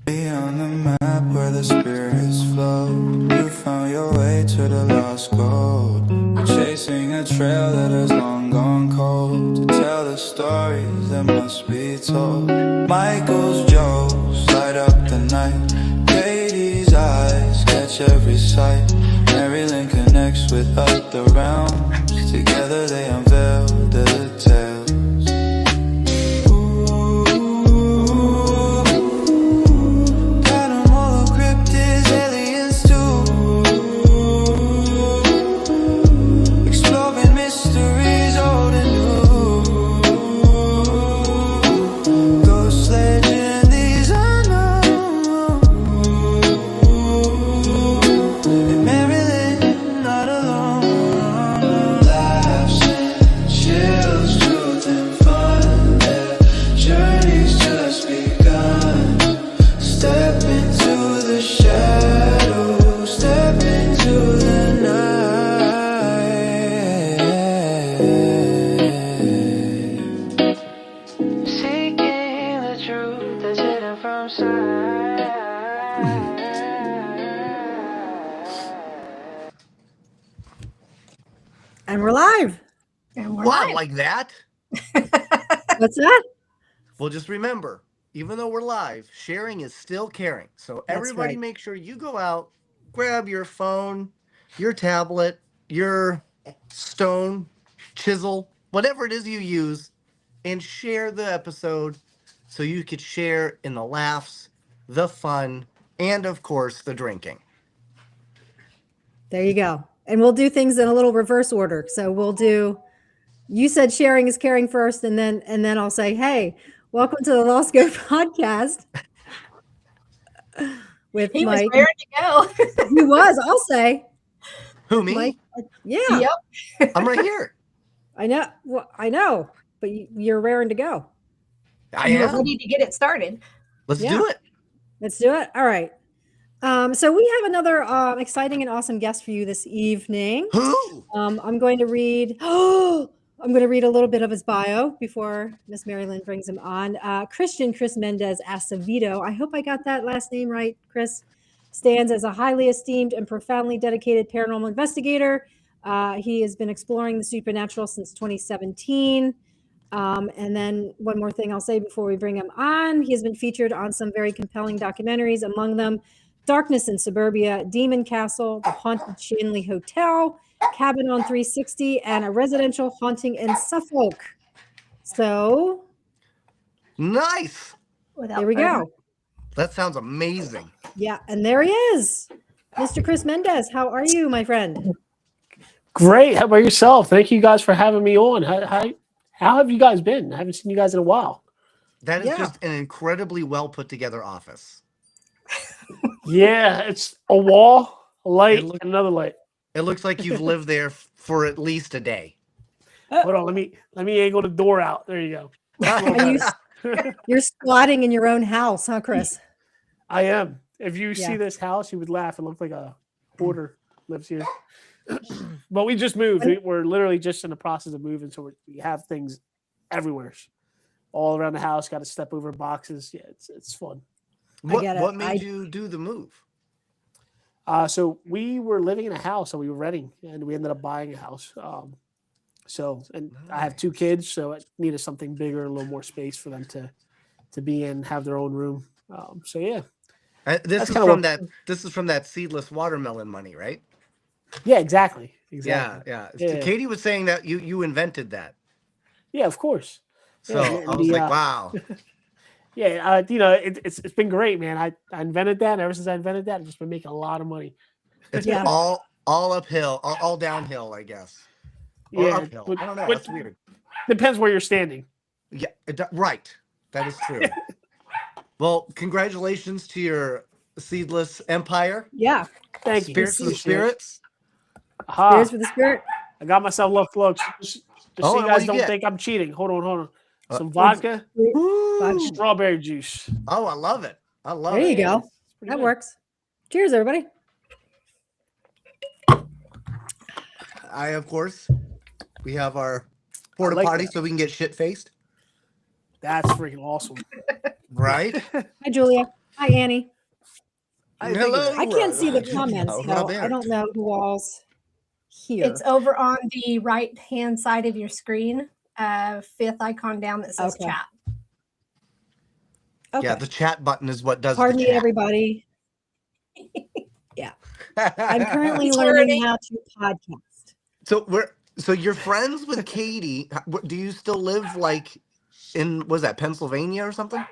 Be on the map where the spirits flow. You found your way to the lost gold. You're chasing a trail that has long gone cold. To tell the stories that must be told. Michael's jokes light up the night. Katie's eyes catch every sight. MaryLynn connects with other realms. Together they unveil the tales. And we're live. Wow, like that? What's that? Well, just remember, even though we're live, sharing is still caring. So everybody make sure you go out, grab your phone, your tablet, your stone, chisel, whatever it is you use, and share the episode so you could share in the laughs, the fun, and of course, the drinking. There you go. And we'll do things in a little reverse order. So we'll do, you said sharing is caring first, and then I'll say, hey, welcome to the Lost Go podcast with he Mike. Was raring to go. He was, I'll say. Who, me? Mike, yeah. Yep. I'm right here. I know. Well, I know, but you're raring to go. You're ready to get it started. Let's do it. Let's do it. All right. So we have another exciting and awesome guest for you this evening. Who? I'm going to read. I'm going to read a little bit of his bio before Miss MaryLynn brings him on. Chris Mendace Is. I hope I got that last name right, Chris. Stands as a highly esteemed and profoundly dedicated paranormal investigator. He has been exploring the supernatural since 2017. And then one more thing I'll say before we bring him on. He has been featured on some very compelling documentaries, among them Darkness in Suburbia, Demon Castle, The Haunted Shanley Hotel, Cabin on 360, and A Residential Haunting in Suffolk. So nice. There we go. That sounds amazing. Yeah, and there he is. Mr. Chris Mendace, how are you, my friend? Great. How about yourself? Thank you guys for having me on. How have you guys been? I haven't seen you guys in a while. That is just an incredibly well put together office. Yeah, it's a wall, a light, and another light. It looks like you've lived there for at least a day. Hold on, let me angle the door out. There you go. You're squatting in your own house, huh, Chris? I am. If you see this house, you would laugh. It looks like a hoarder lives here. But we just moved. We're literally just in the process of moving, so we have things everywhere, all around the house. Got to step over boxes. Yeah, it's fun. What made you do the move? So we were living in a house, so we were renting, and we ended up buying a house. I have 2 kids, so it needed something bigger, a little more space for them to be in, have their own room. So yeah. This is from that seedless watermelon money, right? Yeah, exactly. Yeah. Katie was saying that you invented that. Yeah, of course. So I was like, wow. Yeah, it's been great, man. I invented that, and ever since I invented that, I've just been making a lot of money. It's all uphill, all downhill, I guess. Or uphill. I don't know. That's weird. Depends where you're standing. Yeah, right. That is true. Well, congratulations to your seedless empire. Yeah. Thank you. Spirits for the spirits. Spirits for the spirit. I got myself left looks. Just so you guys don't think I'm cheating. Hold on. Some vodka, strawberry juice. Oh, I love it. There you go. That works. Cheers, everybody. Of course, we have our porta potty so we can get shit faced. That's freaking awesome. Right? Hi, Julia. Hi, Annie. Hello. I can't see the comments, so Robert. I don't know who all's here. It's over on the right-hand side of your screen, fifth icon down that says chat. Okay. Yeah, the chat button is what does Pardon the me, chat. everybody. Yeah. I'm currently learning how to podcast. So you're friends with Katie. Do you still live like in, was that Pennsylvania or something?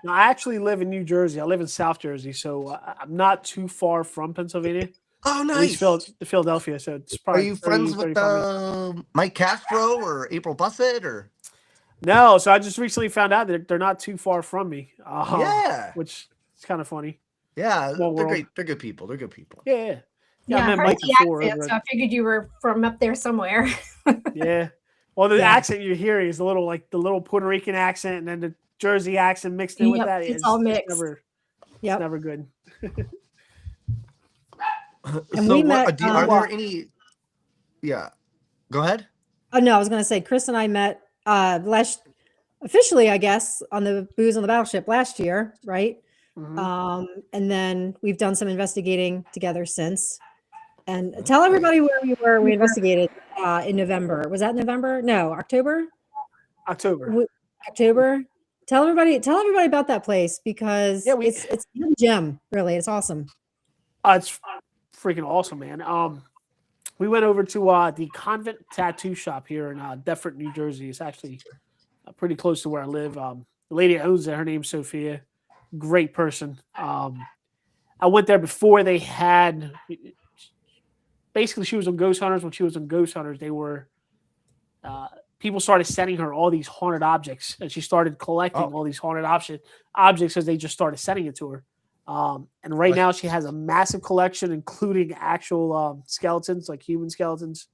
No, I actually live in New Jersey. I live in South Jersey, so I'm not too far from Pennsylvania. Oh, nice. At least Philadelphia, so it's probably. Are you friends with Mike Castro or April Bussett or? No, so I just recently found out that they're not too far from me. Yeah, which is kind of funny. Yeah, they're great. They're good people. They're good people. Yeah. I met Mike before, accent, so I figured you were from up there somewhere. Yeah. Well, the accent you're hearing is the little Puerto Rican accent, and then the Jersey accent mixed in with that. It's all mixed. It's never good. And so we met. Are there any? Yeah. Go ahead. Oh no, I was going to say Chris and I met officially, I guess, on the Booze on the Battleship last year, right? Mm-hmm. And then we've done some investigating together since. And tell everybody where we were. We investigated in November. Was that November? No, October. October. Tell everybody about that place because it's a gem. Really, it's awesome. It's freaking awesome, man. We went over to the Convent Tattoo Shop here in Deptford, New Jersey. It's actually pretty close to where I live. The lady that owns it, her name's Sophia. Great person. I went there before they had. Basically, she was on Ghost Hunters. When she was on Ghost Hunters, they were people started sending her all these haunted objects, and she started collecting all these haunted objects as they just started sending it to her. And right now, she has a massive collection, including actual skeletons, like human skeletons.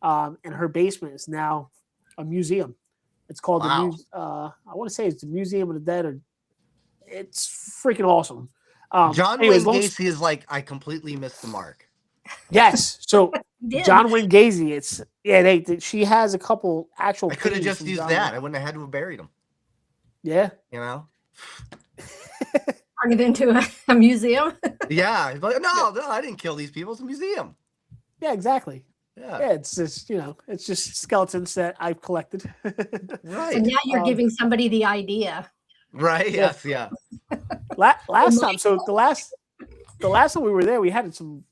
And her basement is now a museum. It's called I want to say it's the Museum of the Dead, or it's freaking awesome. John Wayne Gacy is like, I completely missed the mark. Yes. So John Wayne Gacy, she has a couple actual. I could have just used that. I wouldn't have had to have buried him. Yeah. You know. Turn it into a museum. Yeah. But no, I didn't kill these people. It's a museum. Yeah, exactly. Yeah. It's just, it's just skeletons that I've collected. Right. So now you're giving somebody the idea. Right. Yes. Yeah. Last time. So the last time we were there, we had some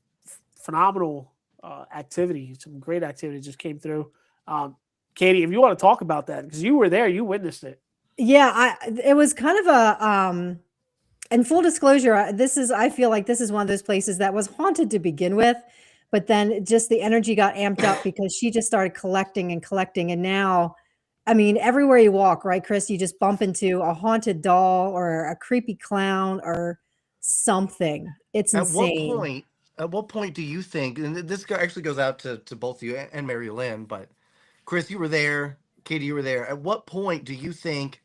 phenomenal activity. Some great activity just came through. Katie, if you want to talk about that, because you were there, you witnessed it. Yeah, it was kind of a and full disclosure, I feel like this is one of those places that was haunted to begin with, but then just the energy got amped up because she just started collecting, and now, I mean, everywhere you walk, right, Chris, you just bump into a haunted doll or a creepy clown or something. It's insane. At what point do you think, and this actually goes out to both you and MaryLynn, but Chris, you were there, Katie, you were there. At what point do you think,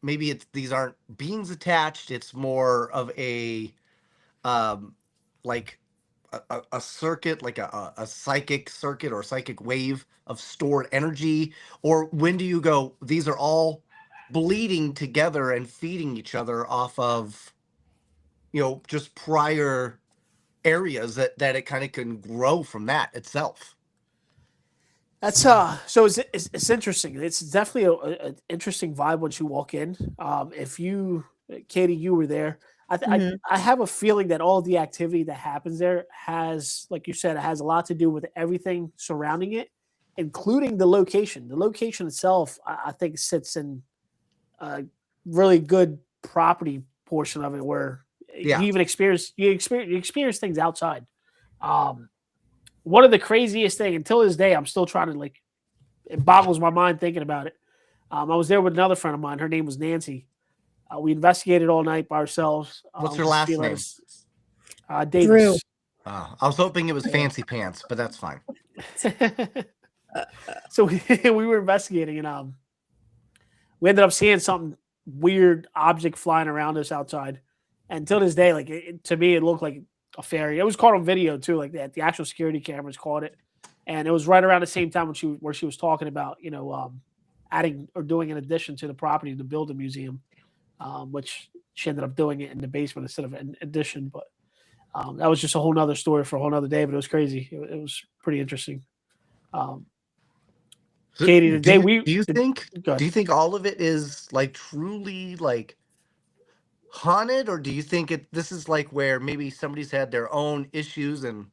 maybe these aren't beings attached, it's more of a a circuit, like a psychic circuit or psychic wave of stored energy? Or when do you go, these are all bleeding together and feeding each other off of just prior areas that it kind of can grow from that itself? That's so it's interesting. It's definitely an interesting vibe once you walk in. If you, Katie, you were there. I have a feeling that all the activity that happens there has, like you said, it has a lot to do with everything surrounding it, including the location. The location itself, I think, sits in a really good property portion of it where you even experience things outside. One of the craziest thing until this day, I'm still trying to it boggles my mind thinking about it. I was there with another friend of mine. Her name was Nancy. We investigated all night by ourselves. What's her last name? Davis. Drew. I was hoping it was Fancy Pants, but that's fine. So we were investigating, and we ended up seeing something weird object flying around us outside. And until this day, to me, it looked like a fairy. It was caught on video too, like that. The actual security cameras caught it, and it was right around the same time where she was talking about, adding or doing an addition to the property to build a museum, which she ended up doing it in the basement instead of an addition. But that was just a whole nother story for a whole nother day, but it was crazy. It was pretty interesting. Katie, do you think all of it is like truly like haunted, or do you think this is like where maybe somebody's had their own issues and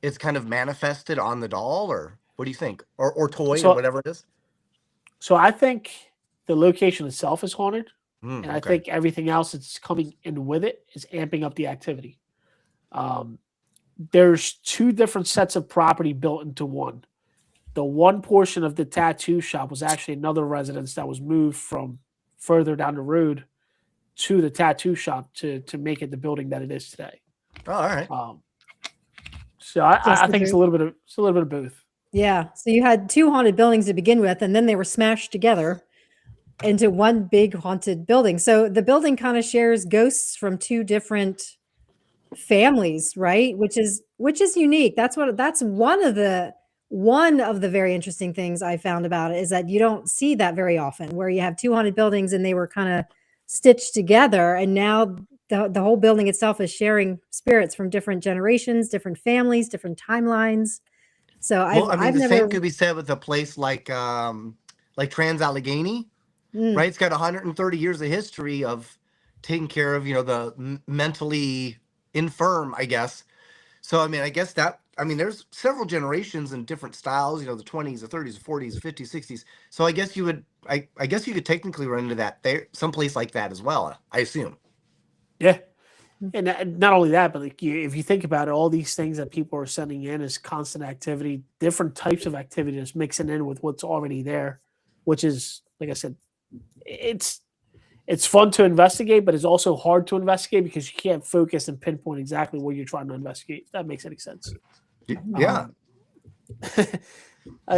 it's kind of manifested on the doll, or what do you think, or toy, or whatever it is? So I think the location itself is haunted, and I think everything else that's coming in with it is amping up the activity. There's two different sets of property built into one. The one portion of the tattoo shop was actually another residence that was moved from further down the road to the tattoo shop to make it the building that it is today. Oh, all right. So I think it's a little bit of both. Yeah. So you had two haunted buildings to begin with, and then they were smashed together into one big haunted building. So the building kind of shares ghosts from two different families, right? Which is unique. That's one of the very interesting things I found about it, is that you don't see that very often, where you have two haunted buildings and they were kind of stitched together, and now the whole building itself is sharing spirits from different generations, different families, different timelines. So I've the never... same could be said with a place like Trans-Allegheny, right? It's got 130 years of history of taking care of, the mentally infirm, I guess. So, I guess there's several generations and different styles, the 20s, the 30s, the 40s, the 50s, 60s. So I guess you would, I guess you could technically run into that there, someplace like that as well, I assume. Yeah. And not only that, but like if you think about it, all these things that people are sending in is constant activity, different types of activity just mixing in with what's already there, which is, like I said, it's fun to investigate, but it's also hard to investigate because you can't focus and pinpoint exactly what you're trying to investigate. If that makes any sense. Yeah.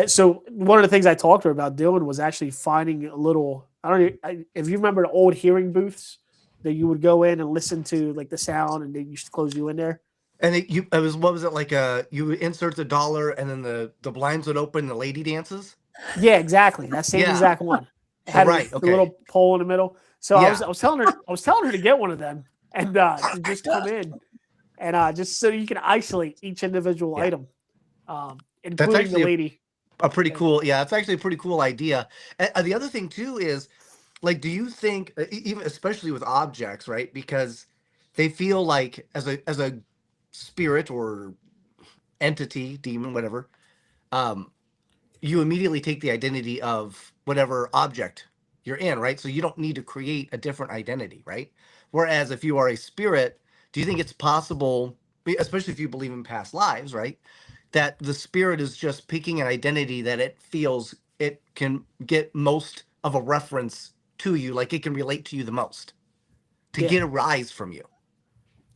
So one of the things I talked to her about doing was actually finding a little, if you remember the old hearing booths that you would go in and listen to like the sound, and they used to close you in there. And what was it like? You insert the dollar and then the blinds would open, the lady dances. Yeah, exactly. That same exact one. It had the little pole in the middle. So I was telling her to get one of them and to just come in and just so you can isolate each individual item, including the lady. It's actually a pretty cool idea. And the other thing too is, like, do you think, even especially with objects, right? Because they feel like as a spirit or entity, demon, whatever, you immediately take the identity of whatever object you're in, right? So you don't need to create a different identity, right? Whereas if you are a spirit, do you think it's possible, especially if you believe in past lives, right, that the spirit is just picking an identity that it feels it can get most of a reference to you, like it can relate to you the most, to get a rise from you?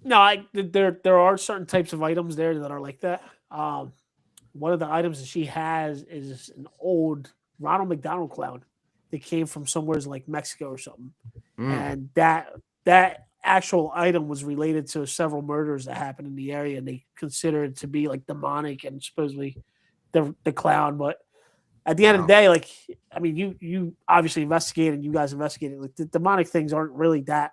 No, there are certain types of items there that are like that. One of the items that she has is an old Ronald McDonald clown that came from somewhere like Mexico or something. And that actual item was related to several murders that happened in the area, and they consider it to be like demonic and supposedly the clown. But at the end of the day, like, you obviously investigated, and you guys investigated. Like, the demonic things aren't really that.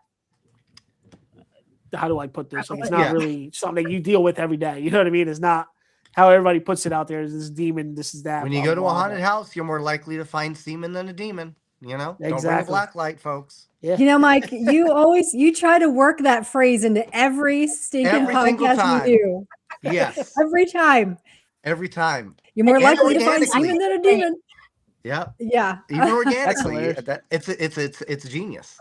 How do I put this? Like, it's not really something that you deal with every day. You know what I mean? It's not how everybody puts it out there. This demon, this is that. When you go to a haunted house, you're more likely to find semen than a demon. Don't bring a black light, folks. Yeah. Mike, you try to work that phrase into every stinking podcast you do. Yes. Every time. You're more likely to find semen than a demon. Yeah. Yeah. Even organically. It's genius.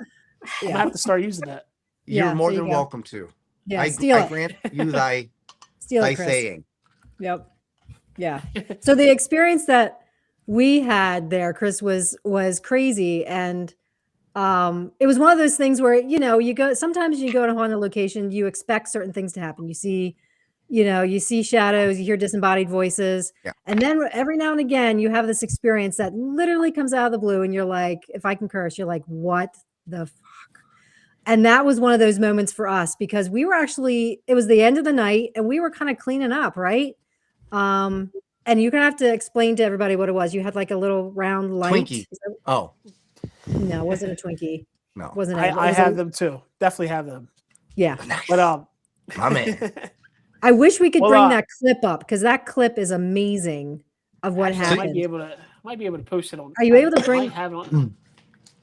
I'm gonna have to start using that. You're more than welcome to. Yeah. I grant you thy saying. Yep. Yeah. So the experience that we had there, Chris, was crazy. And it was one of those things where, sometimes you go to a haunted location, you expect certain things to happen. You see shadows, you hear disembodied voices. Yeah. And then every now and again, you have this experience that literally comes out of the blue, and you're like, if I can curse, you're like, what the fuck? And that was one of those moments for us, because it was the end of the night and we were kind of cleaning up, right? And you're gonna have to explain to everybody what it was. You had like a little round light. Twinkie. Oh. No, it wasn't a Twinkie. No. Wasn't edible. I have them too. Definitely have them. Yeah. Nice. But my man. I wish we could Well, bring that clip up because that clip is amazing of what actually, happened. I might be able to post it on. Are you able to bring? I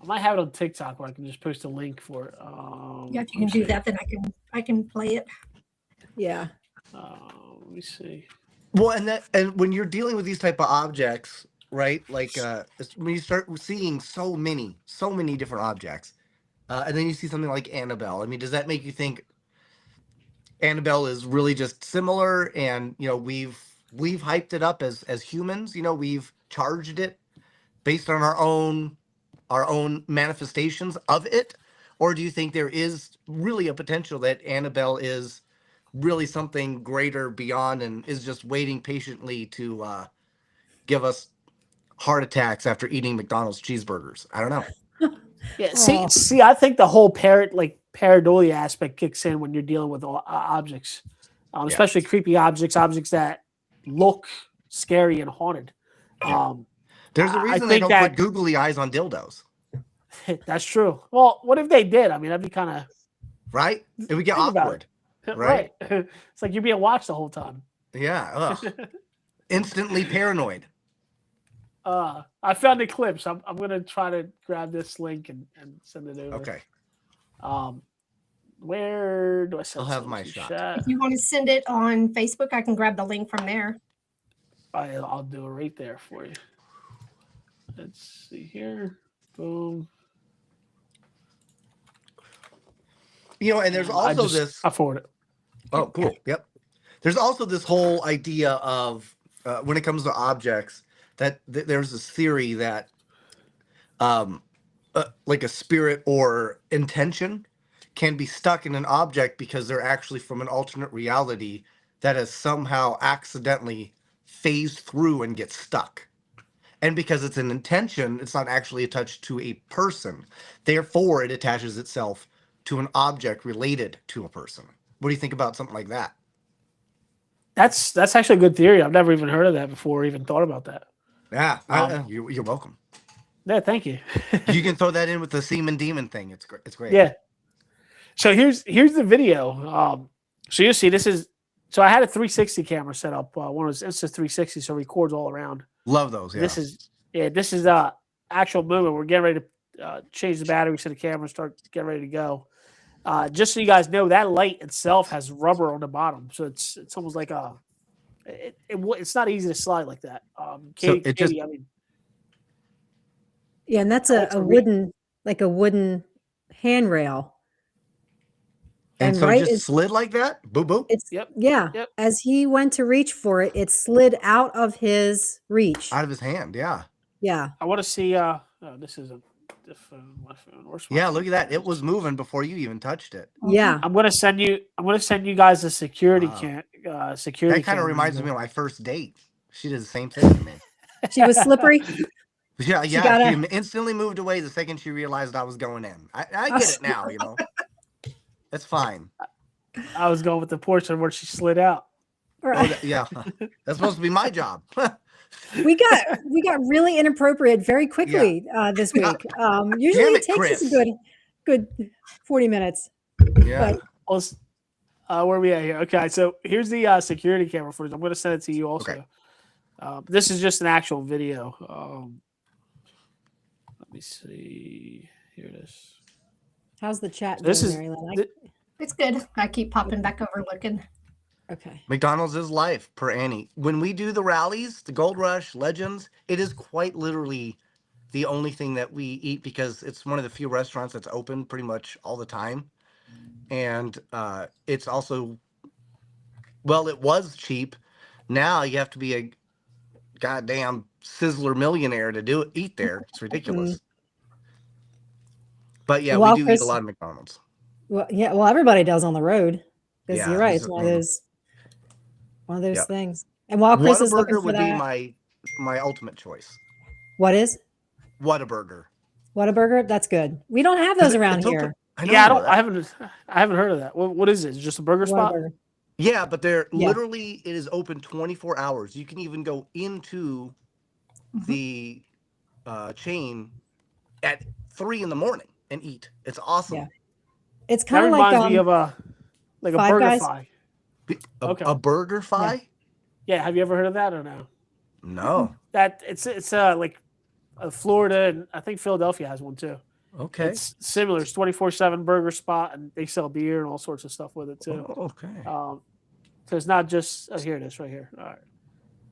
might have it on TikTok where I can just post a link for it. Yeah, if you can do that, then I can play it. Yeah. Let me see. Well, and when you're dealing with these type of objects, right? Like when you start seeing so many different objects, and then you see something like Annabelle. I mean, does that make you think Annabelle is really just similar? And we've hyped it up as humans. We've charged it based on our own manifestations of it, or do you think there is really a potential that Annabelle is really something greater beyond and is just waiting patiently to give us heart attacks after eating McDonald's cheeseburgers? I don't know. Yeah, see, I think the whole pareidolia aspect kicks in when you're dealing with objects, especially creepy objects that look scary and haunted. There's a reason they don't put googly eyes on dildos. That's true. Well, what if they did? I mean, that'd be kind of right. It would get awkward, right? It's like you're being watched the whole time. Yeah. Instantly paranoid. I found the clips. I'm gonna try to grab this link and send it over. Okay. Where do I send? I'll have my shot. If you want to send it on Facebook, I can grab the link from there. I'll do it right there for you. Let's see here. Boom. And there's also this. I forward it. Oh, cool. Yep. There's also this whole idea of when it comes to objects that there's this theory that like a spirit or intention can be stuck in an object because they're actually from an alternate reality that has somehow accidentally phased through and gets stuck. And because it's an intention, it's not actually attached to a person. Therefore, it attaches itself to an object related to a person. What do you think about something like that? That's actually a good theory. I've never even heard of that before, or even thought about that. Yeah, you're welcome. Yeah, thank you. You can throw that in with the semen demon thing. It's great. It's great. Yeah. So here's the video. So you see, so I had a 360 camera set up. One of those Insta360, so it records all around. Love those. Yeah. This is actual movement. We're getting ready to change the batteries to the camera and start getting ready to go. Just so you guys know, that light itself has rubber on the bottom, so it's almost like it's not easy to slide like that. Katie, I mean, yeah, and that's a wooden handrail. And so it just slid like that? Boop, boop. Yep. As he went to reach for it, it slid out of his reach. Out of his hand, yeah. Yeah. I want to see this is my phone. Yeah, look at that. It was moving before you even touched it. Yeah. I'm gonna send you guys a security security. That kind of reminds me of my first date. She did the same thing to me. She was slippery. Yeah. She instantly moved away the second she realized I was going in. I get it now, That's fine. I was going with the portion where she slid out. Right. Oh, yeah. That's supposed to be my job. We got really inappropriate very quickly this week. Usually it takes us a good 40 minutes. Yeah. But, where are we at here? Okay, so here's the security camera footage. I'm going to send it to you also. Okay. This is just an actual video. Let me see. Here it is. How's the chat doing, MaryLynn? It's good. I keep popping back over looking. Okay. McDonald's is life per Annie. When we do the rallies, the Gold Rush, Legends, it is quite literally the only thing that we eat because it's one of the few restaurants that's open pretty much all the time. And it's also, well, it was cheap. Now you have to be a goddamn Sizzler millionaire to eat there. It's ridiculous. Mm-hmm. But yeah, we do eat a lot of McDonald's. Well, yeah, well, everybody does on the road. Because you're right, it's one of those things. And while Chris is looking for that, would be my ultimate choice. What is? Whataburger. Whataburger? That's good. We don't have those around here. I haven't heard of that. What is it? Is it just a burger spot? Yeah, but literally it is open 24 hours. You can even go into the chain at 3 a.m. and eat. It's awesome. Yeah. It's That kind of like reminds me of a Five burger Guys. fi. Okay. A burger fi? Yeah. Have you ever heard of that or no? No. That it's like Florida, and I think Philadelphia has one too. Okay. It's similar. It's 24/7 burger spot, and they sell beer and all sorts of stuff with it too. Okay. So it's not just here it is right here. All right.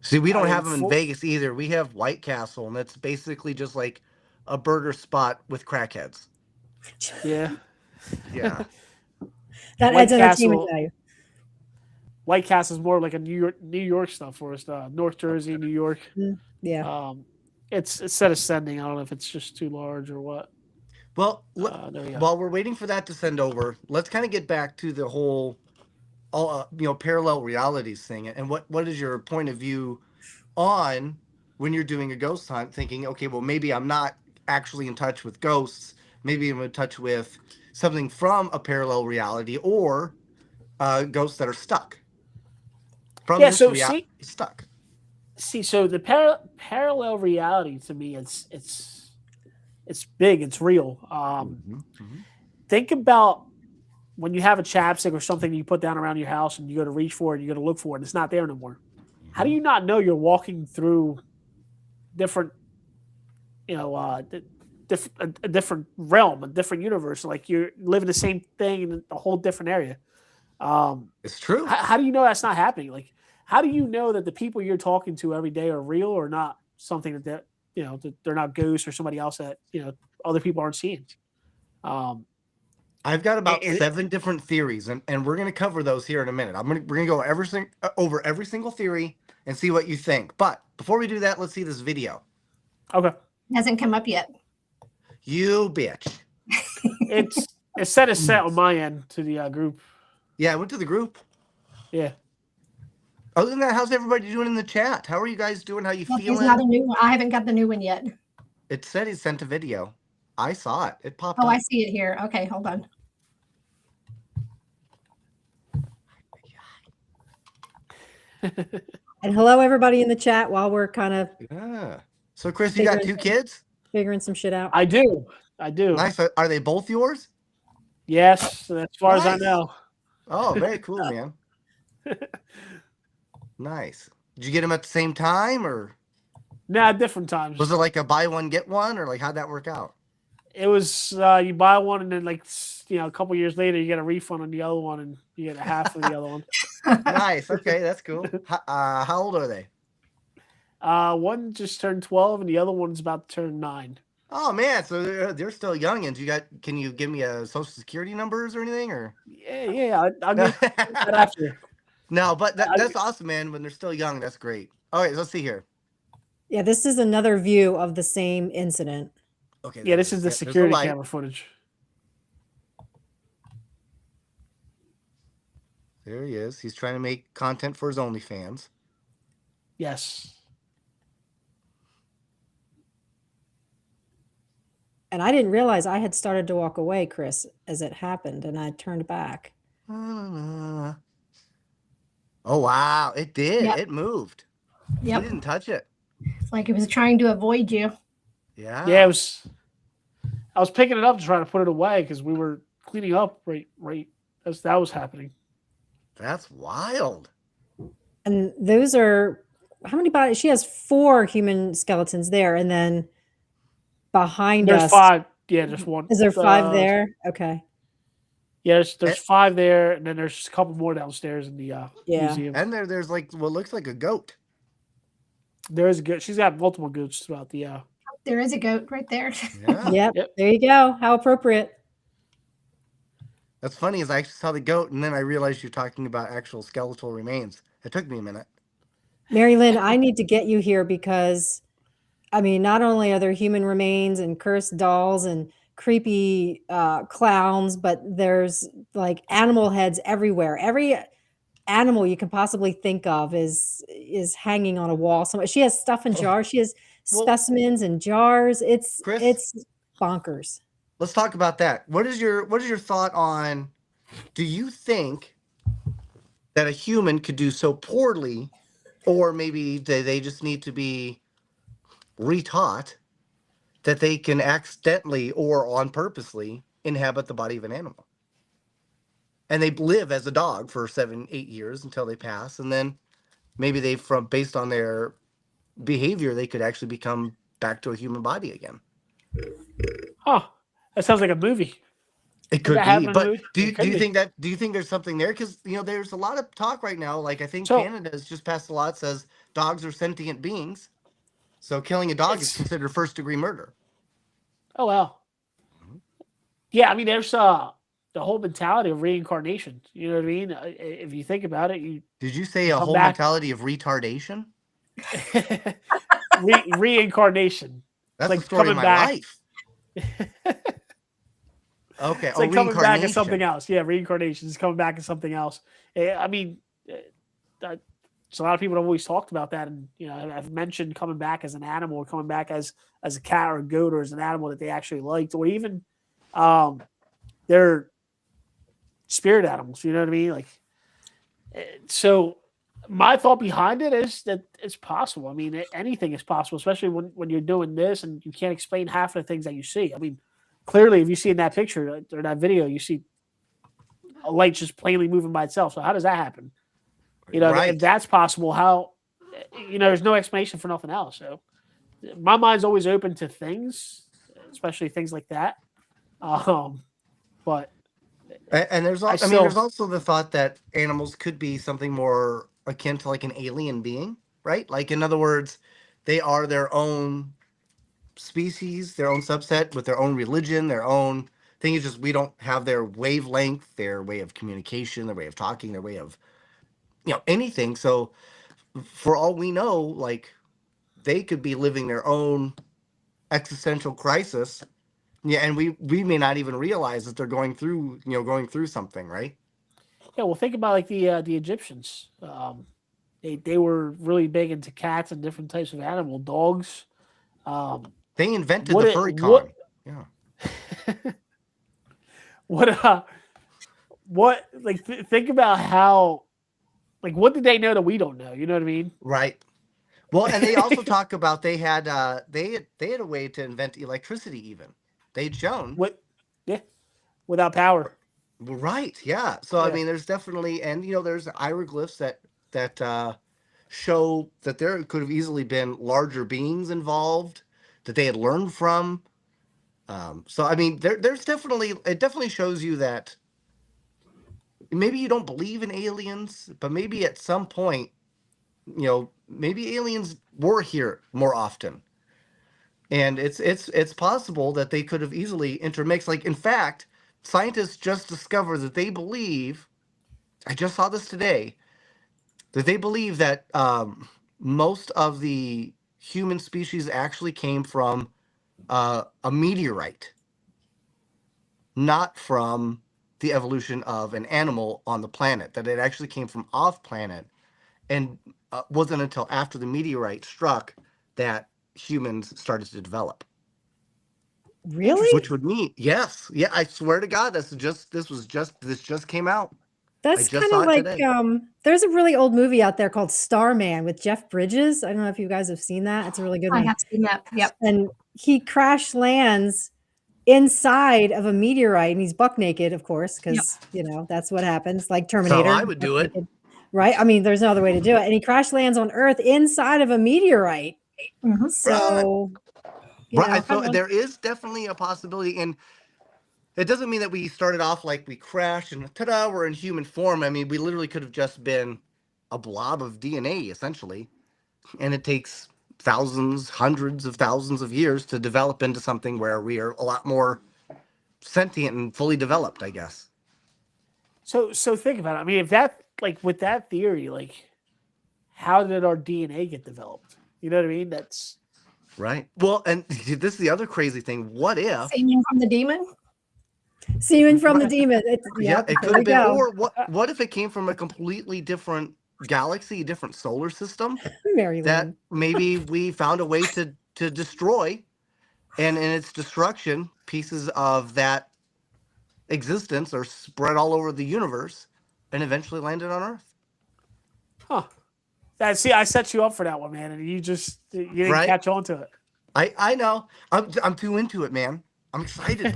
See, we don't have them in Vegas either. We have White Castle, and it's basically just like a burger spot with crackheads. Yeah. Yeah. That adds entertainment value. White Castle is more like a New York stuff for us. North Jersey, New York. Yeah. It's set ascending. I don't know if it's just too large or what. Well, while we're waiting for that to send over, let's kind of get back to the whole, parallel realities thing. And what is your point of view on when you're doing a ghost hunt? Thinking, okay, well, maybe I'm not actually in touch with ghosts. Maybe I'm in touch with something from a parallel reality, or ghosts that are stuck. Stuck. See, so the parallel reality to me, it's big, it's real. Think about when you have a chapstick or something you put down around your house and you go to reach for it, you go to look for it, and it's not there anymore. How do you not know you're walking through different, a different realm, a different universe? Like you're living the same thing in a whole different area. It's true. How do you know that's not happening? Like, how do you know that the people you're talking to every day are real or not? Something that they're not ghosts or somebody else that other people aren't seeing. I've got about 7 different theories, and we're going to cover those here in a minute. We're going to go over every single theory and see what you think. But before we do that, let's see this video. Okay. It hasn't come up yet. You bitch. It's set on my end to the group. Yeah, I went to the group. Yeah. Other than that, how's everybody doing in the chat? How are you guys doing? How you feeling? It's not a new one. I haven't got the new one yet. It said he sent a video. I saw it. It popped up. Oh, I see it here. Okay, hold on. And hello, everybody in the chat while we're kind of. Yeah. So, Chris, you got 2 kids? Figuring some shit out. I do. Nice. Are they both yours? Yes, as far as I know. Oh, very cool, man. Nice. Did you get them at the same time, or? Nah, different times. Was it like a buy one get one, or like how'd that work out? It was you buy one and then a couple years later you get a refund on the other one and you get a half of the other one. Nice. Okay, that's cool. How old are they? One just turned 12 and the other one's about to turn 9. Oh man, so they're still youngins. Can you give me a social security numbers or anything, or? Yeah. I'll get that after. No, but that's awesome, man. When they're still young, that's great. All right, let's see here. Yeah, this is another view of the same incident. Okay. Yeah, this is the security camera footage. There he is. He's trying to make content for his OnlyFans. Yes. And I didn't realize I had started to walk away, Chris, as it happened, and I turned back. Oh, wow. It did. Yep. It moved. Yep. You didn't touch it. It's like it was trying to avoid you. Yeah. Yeah, I was picking it up to try to put it away because we were cleaning up right as that was happening. That's wild. And those are how many bodies? She has 4 human skeletons there, and then behind us. There's 5. Yeah, just one. Is there 5 there? Okay. Yeah, there's 5 there, and then there's a couple more downstairs in the museum. And there's like what looks like a goat. There is a goat. She's got multiple goats throughout the. There is a goat right there. Yeah. Yep. There you go. How appropriate. That's funny, is I actually saw the goat, and then I realized you're talking about actual skeletal remains. It took me a minute. MaryLynn, I need to get you here because, I mean, not only are there human remains and cursed dolls and creepy clowns, but there's like animal heads everywhere. Every animal you can possibly think of is hanging on a wall somewhere. She has stuff in jars. She has specimens in jars. It's bonkers. Let's talk about that. What is your thought on, do you think that a human could do so poorly, or maybe they just need to be retaught that they can accidentally or on purposely inhabit the body of an animal. And they live as a dog for 7, 8 years until they pass. And then maybe based on their behavior, they could actually become back to a human body again. Huh. That sounds like a movie. It could be, but do you think there's something there? Because there's a lot of talk right now. Like I think Canada has just passed a law that says dogs are sentient beings, so killing a dog is considered first-degree murder. Oh wow. Yeah, I mean, there's the whole mentality of reincarnation. You know what I mean? If you think about it, did you say a whole mentality of retardation? Reincarnation. That's like the story of my life. Okay. It's like coming back as something else. Yeah, reincarnation is coming back as something else. I mean, so a lot of people have always talked about that, and I've mentioned coming back as an animal, or coming back as a cat or a goat, or as an animal that they actually liked, or even they're spirit animals. You know what I mean? Like, so my thought behind it is that it's possible. I mean, anything is possible, especially when you're doing this and you can't explain half of the things that you see. I mean, clearly, if you see in that picture or that video, you see a light just plainly moving by itself. So how does that happen? Right. If that's possible, how, there's no explanation for nothing else. So my mind's always open to things, especially things like that. But there's also the thought that animals could be something more akin to like an alien being, right? Like, in other words, they are their own species, their own subset with their own religion, their own thing. Is just we don't have their wavelength, their way of communication, their way of talking, their way of anything. So for all we know, like, they could be living their own existential crisis. Yeah, and we may not even realize that they're going through something, right? Yeah, well, think about like the Egyptians. They were really big into cats and different types of animal, dogs. They invented the furry con. Yeah. What think about how, what did they know that we don't know? You know what I mean? Right. Well, and they also talk about they had a way to invent electricity. Even they'd shown without power. Right. Yeah. So I mean, there's definitely, and there's hieroglyphs that show that there could have easily been larger beings involved that they had learned from. So I mean, it definitely shows you that maybe you don't believe in aliens, but maybe at some point, maybe aliens were here more often, and it's possible that they could have easily intermixed. Like, in fact, scientists just discovered that they believe, I just saw this today, that they believe that most of the human species actually came from a meteorite, not from the evolution of an animal on the planet, that it actually came from off planet, and wasn't until after the meteorite struck that humans started to develop. Really? Which would mean, yes. Yeah, I swear to God, this just came out. That's kind of like, there's a really old movie out there called Starman with Jeff Bridges. I don't know if you guys have seen that. It's a really good one. I have seen that. Yep. And he crash lands inside of a meteorite, and he's buck naked, of course, because that's what happens, like Terminator. So I would do it. Right? I mean, there's no other way to do it. And he crash lands on Earth inside of a meteorite. Mm-hmm. So, right. So there is definitely a possibility, and it doesn't mean that we started off like we crashed and ta-da, we're in human form. I mean, we literally could have just been a blob of DNA, essentially. And it takes thousands, hundreds of thousands of years to develop into something where we are a lot more sentient and fully developed, I guess. So think about it. I mean, if that, with that theory, how did our DNA get developed? You know what I mean? That's right. Well, and this is the other crazy thing. What if semen from the demon? Semen from the demon. It could have been. Or what if it came from a completely different galaxy, different solar system? MaryLynn. That maybe we found a way to destroy, and in its destruction, pieces of that existence are spread all over the universe and eventually landed on Earth. Huh. See, I set you up for that one, man, and you didn't catch on to it. I know. I'm too into it, man. I'm excited.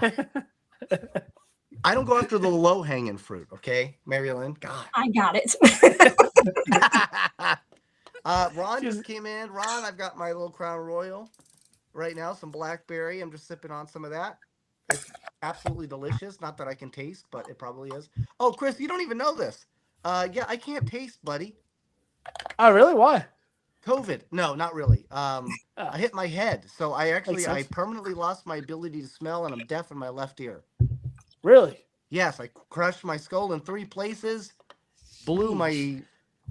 I don't go after the low hanging fruit, okay, MaryLynn? God. I got it. Ron just came in. Ron, I've got my little Crown Royal right now, some blackberry. I'm just sipping on some of that. It's absolutely delicious. Not that I can taste, but it probably is. Oh, Chris, you don't even know this. Yeah, I can't taste, buddy. Oh, really? Why? COVID. No, not really. I hit my head, so I permanently lost my ability to smell, and I'm deaf in my left ear. Really? Yes, I crushed my skull in 3 places, blew my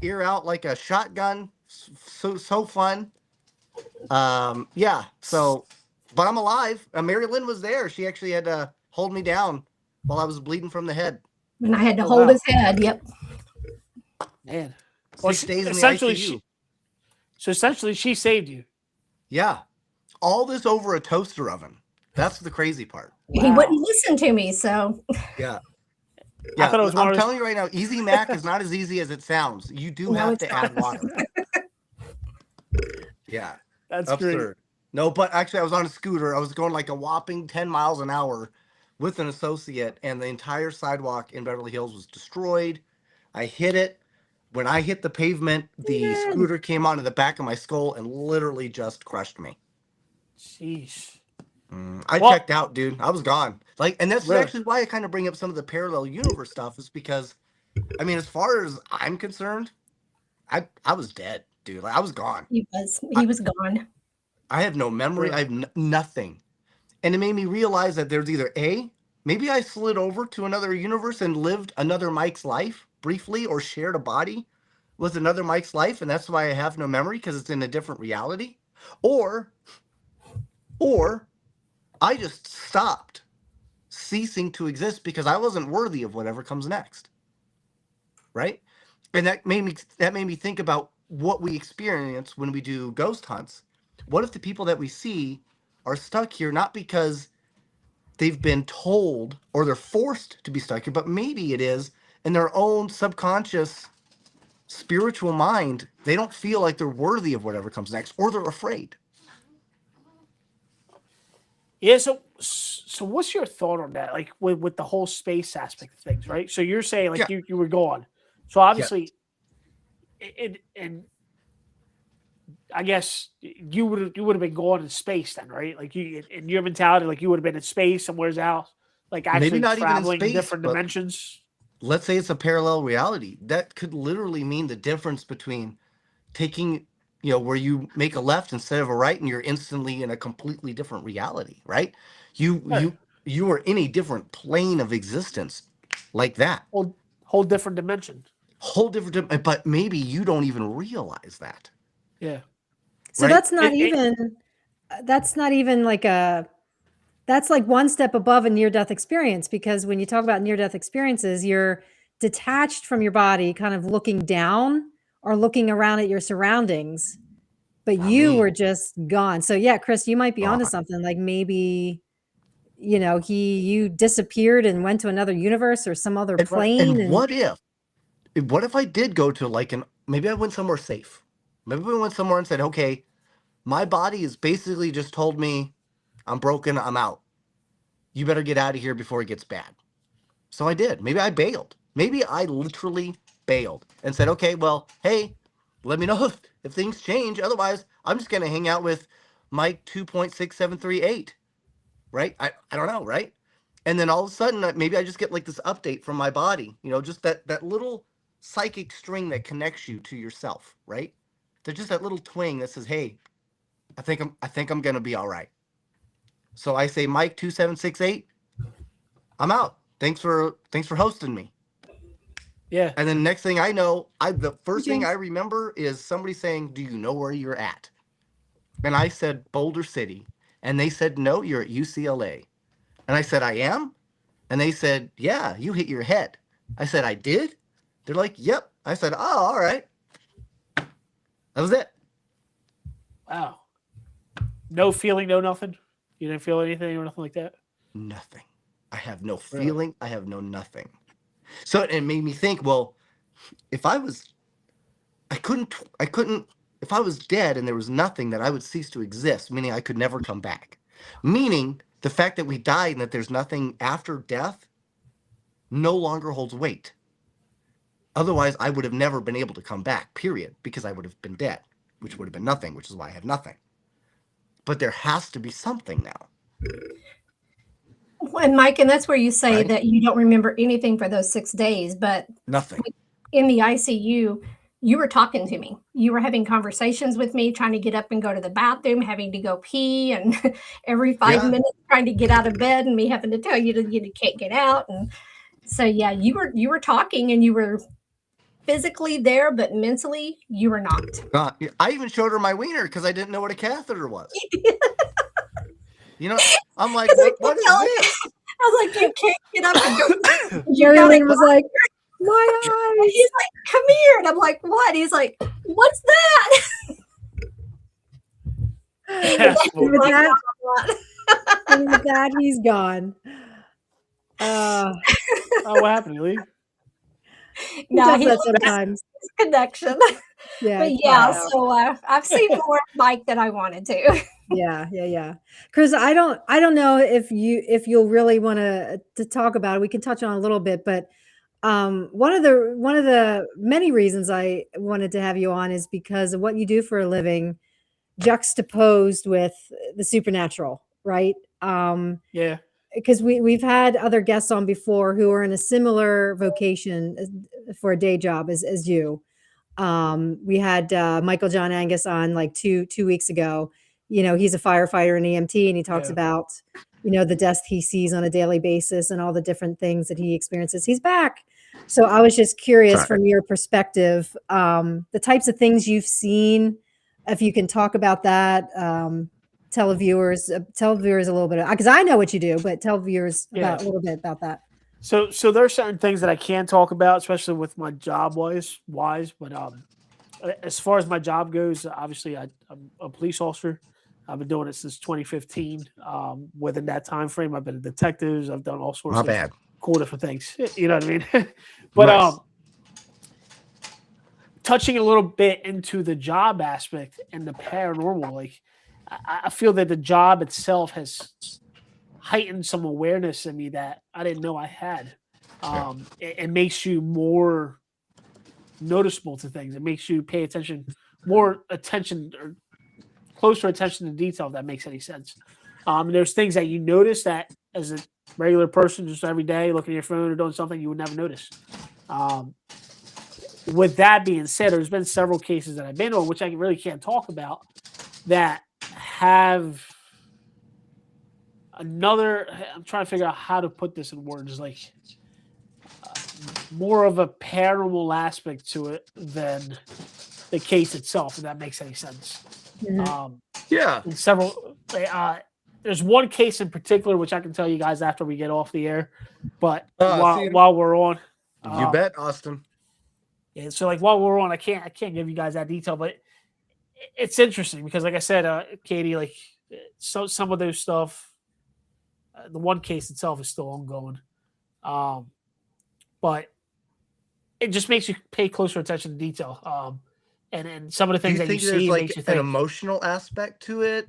ear out like a shotgun. So fun. Yeah. So, but I'm alive. MaryLynn was there. She actually had to hold me down while I was bleeding from the head. And I had to hold his head. Yep. Man. 6 days in the ICU. So essentially, she saved you. Yeah. All this over a toaster oven. That's the crazy part. Wow. He wouldn't listen to me, so. Yeah. Yeah, I thought it was I'm telling you right now, Easy Mac is not as easy as it sounds. You do have to add water. Yeah. That's absurd. Great. No, but actually I was on a scooter. I was going like a whopping 10 miles an hour with an associate, and the entire sidewalk in Beverly Hills was destroyed. I hit it. When I hit the pavement, the scooter came onto the back of my skull and literally just crushed me. Jeez. I checked out, dude. I was gone. And that's actually why I kind of bring up some of the parallel universe stuff, is because, I mean, as far as I'm concerned, I was dead, dude. I was gone. He was gone. I have no memory. I have nothing. And it made me realize that there's either maybe I slid over to another universe and lived another Mike's life briefly, or shared a body with another Mike's life, and that's why I have no memory, because it's in a different reality. Or I just stopped ceasing to exist because I wasn't worthy of whatever comes next. Right? And that made me think about what we experience when we do ghost hunts. What if the people that we see are stuck here not because they've been told or they're forced to be stuck here, but maybe it is in their own subconscious spiritual mind, they don't feel like they're worthy of whatever comes next, or they're afraid. Yeah, so what's your thought on that? Like with the whole space aspect of things, right? So you're saying you were gone. So obviously and I guess you would have been gone in space then, right? Like in your mentality, like you would have been in space somewhere else, like actually maybe not traveling even in space, different dimensions. Let's say it's a parallel reality. That could literally mean the difference between taking, where you make a left instead of a right, and you're instantly in a completely different reality, right? You are in a different plane of existence, like that. Whole different dimension. But maybe you don't even realize that. Yeah. So right? That's not even like that's like one step above a near-death experience, because when you talk about near-death experiences, you're detached from your body, kind of looking down or looking around at your surroundings, but you were just gone. So yeah, Chris, you might be onto something. Like maybe, you disappeared and went to another universe or some other plane. And what if I did go to maybe I went somewhere safe. Maybe we went somewhere and said, okay, my body has basically just told me I'm broken, I'm out. You better get out of here before it gets bad. So I did. Maybe I bailed. Maybe I literally bailed and said, okay, well, hey, let me know if things change. Otherwise, I'm just going to hang out with Mike 2.6738. Right? I don't know, right? And then all of a sudden, maybe I just get like this update from my body, just that little psychic string that connects you to yourself, right? There's just that little twang that says, hey, I think I'm going to be all right. So I say, Mike 2768, I'm out. Thanks for hosting me. Yeah. And then next thing I know, the first thing I remember is somebody saying, do you know where you're at? And I said, Boulder City. And they said, no, you're at UCLA. And I said, I am? And they said, yeah, you hit your head. I said, I did? They're like, yep. I said, oh, all right. That was it. Wow. No feeling, no nothing? You didn't feel anything or nothing like that? Nothing. I have no feeling. I have no nothing. So it made me think, well, if I couldn't if I was dead and there was nothing, that I would cease to exist, meaning I could never come back. Meaning the fact that we died and that there's nothing after death no longer holds weight. Otherwise, I would have never been able to come back, period, because I would have been dead, which would have been nothing, which is why I have nothing. But there has to be something now. And Mike, and that's where you say Right. that you don't remember anything for those 6 days, but Nothing. in the ICU, you were talking to me. You were having conversations with me, trying to get up and go to the bathroom, having to go pee, and every 5 minutes trying to get out of bed, and me having to tell you that you can't get out. And so, yeah, you were talking, and you were physically there, but mentally you were not. I even showed her my wiener because I didn't know what a catheter was. You know, I'm like, what is this? I was like, you can't get up and go. MaryLynn was like, my eyes. He's like, come here. And I'm like, what? He's like, what's that? With that, he's gone. Oh, what happened? You leave? No, he does that sometimes. Connection. Yeah, but yeah, so I've seen more of Mike than I wanted to. Yeah. Chris, I don't know if you'll really want to talk about it. We can touch on a little bit, but one of the many reasons I wanted to have you on is because of what you do for a living, juxtaposed with the supernatural, right? Yeah. Because we've had other guests on before who are in a similar vocation for a day job as you. We had Michael John Angus on like two weeks ago. You know, he's a firefighter and EMT, and he talks about, you know, the death he sees on a daily basis and all the different things that he experiences. He's back. So I was just curious from your perspective, the types of things you've seen, if you can talk about that, tell viewers a little bit, because I know what you do, but tell viewers about a little bit about that. So there are certain things that I can talk about, especially with my job wise. But as far as my job goes, obviously I'm a police officer. I've been doing it since 2015. Within that time frame, I've been a detective. I've done all sorts of cool different things. You know what I mean? But nice. Touching a little bit into the job aspect and the paranormal, like I feel that the job itself has heightened some awareness in me that I didn't know I had. It makes you more noticeable to things. It makes you pay more attention or closer attention to detail, if that makes any sense. There's things that you notice that as a regular person, just every day looking at your phone or doing something, you would never notice. With that being said, there's been several cases that I've been on, which I really can't talk about, that have I'm trying to figure out how to put this in words, like more of a paranormal aspect to it than the case itself, if that makes any sense. Mm-hmm. Several. There's one case in particular which I can tell you guys after we get off the air, but while we're on, you bet, Austin. Yeah, so like while we're on, I can't give you guys that detail, but it's interesting because, like I said, Katie, like some of those stuff, the one case itself is still ongoing, but it just makes you pay closer attention to detail. And some of the things that you see like makes you think. An emotional aspect to it.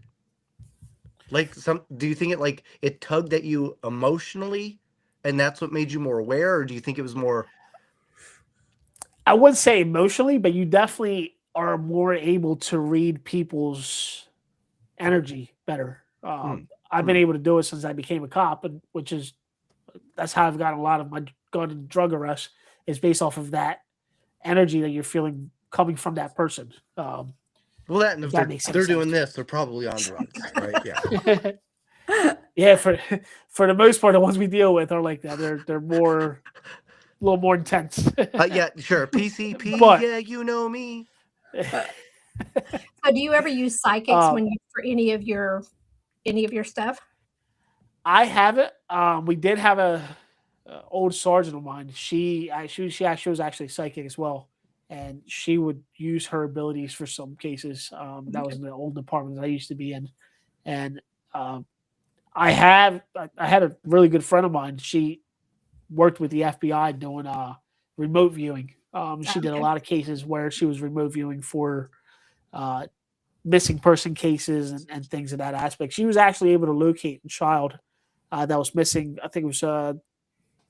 Like do you think it tugged at you emotionally, and that's what made you more aware, or do you think it was more? I wouldn't say emotionally, but you definitely are more able to read people's energy better. I've been able to do it since I became a cop, that's how I've gotten a lot of my gun and drug arrests, is based off of that energy that you're feeling coming from that person. Well, if they're doing this, they're probably on drugs, right? Yeah. Yeah. For the most part, the ones we deal with are like that. They're more. A little more intense. Yeah, sure. PCP, but, yeah, you know me. So do you ever use psychics for any of your stuff? I haven't. We did have a old sergeant of mine. She was actually psychic as well, and she would use her abilities for some cases. That was in the old department that I used to be in, and I had a really good friend of mine. She worked with the FBI doing remote viewing. She did a lot of cases where she was remote viewing for missing person cases and things in that aspect. She was actually able to locate a child that was missing. I think it was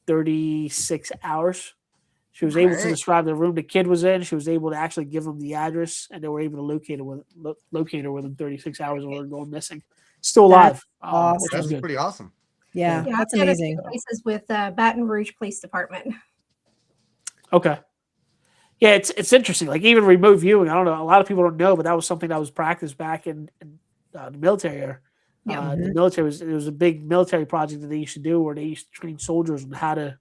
36 hours. She was able to describe the room the kid was in. She was able to actually give them the address, and they were able to locate her within 36 hours of her going missing. Still alive. Awesome. That's pretty awesome. Yeah, that's I've amazing. had a few cases with Baton Rouge Police Department. Okay. Yeah, it's interesting. Like even remote viewing, I don't know. A lot of people don't know, but that was something that was practiced back in the military. The military was a big military project that they used to do, where they used to train soldiers on how to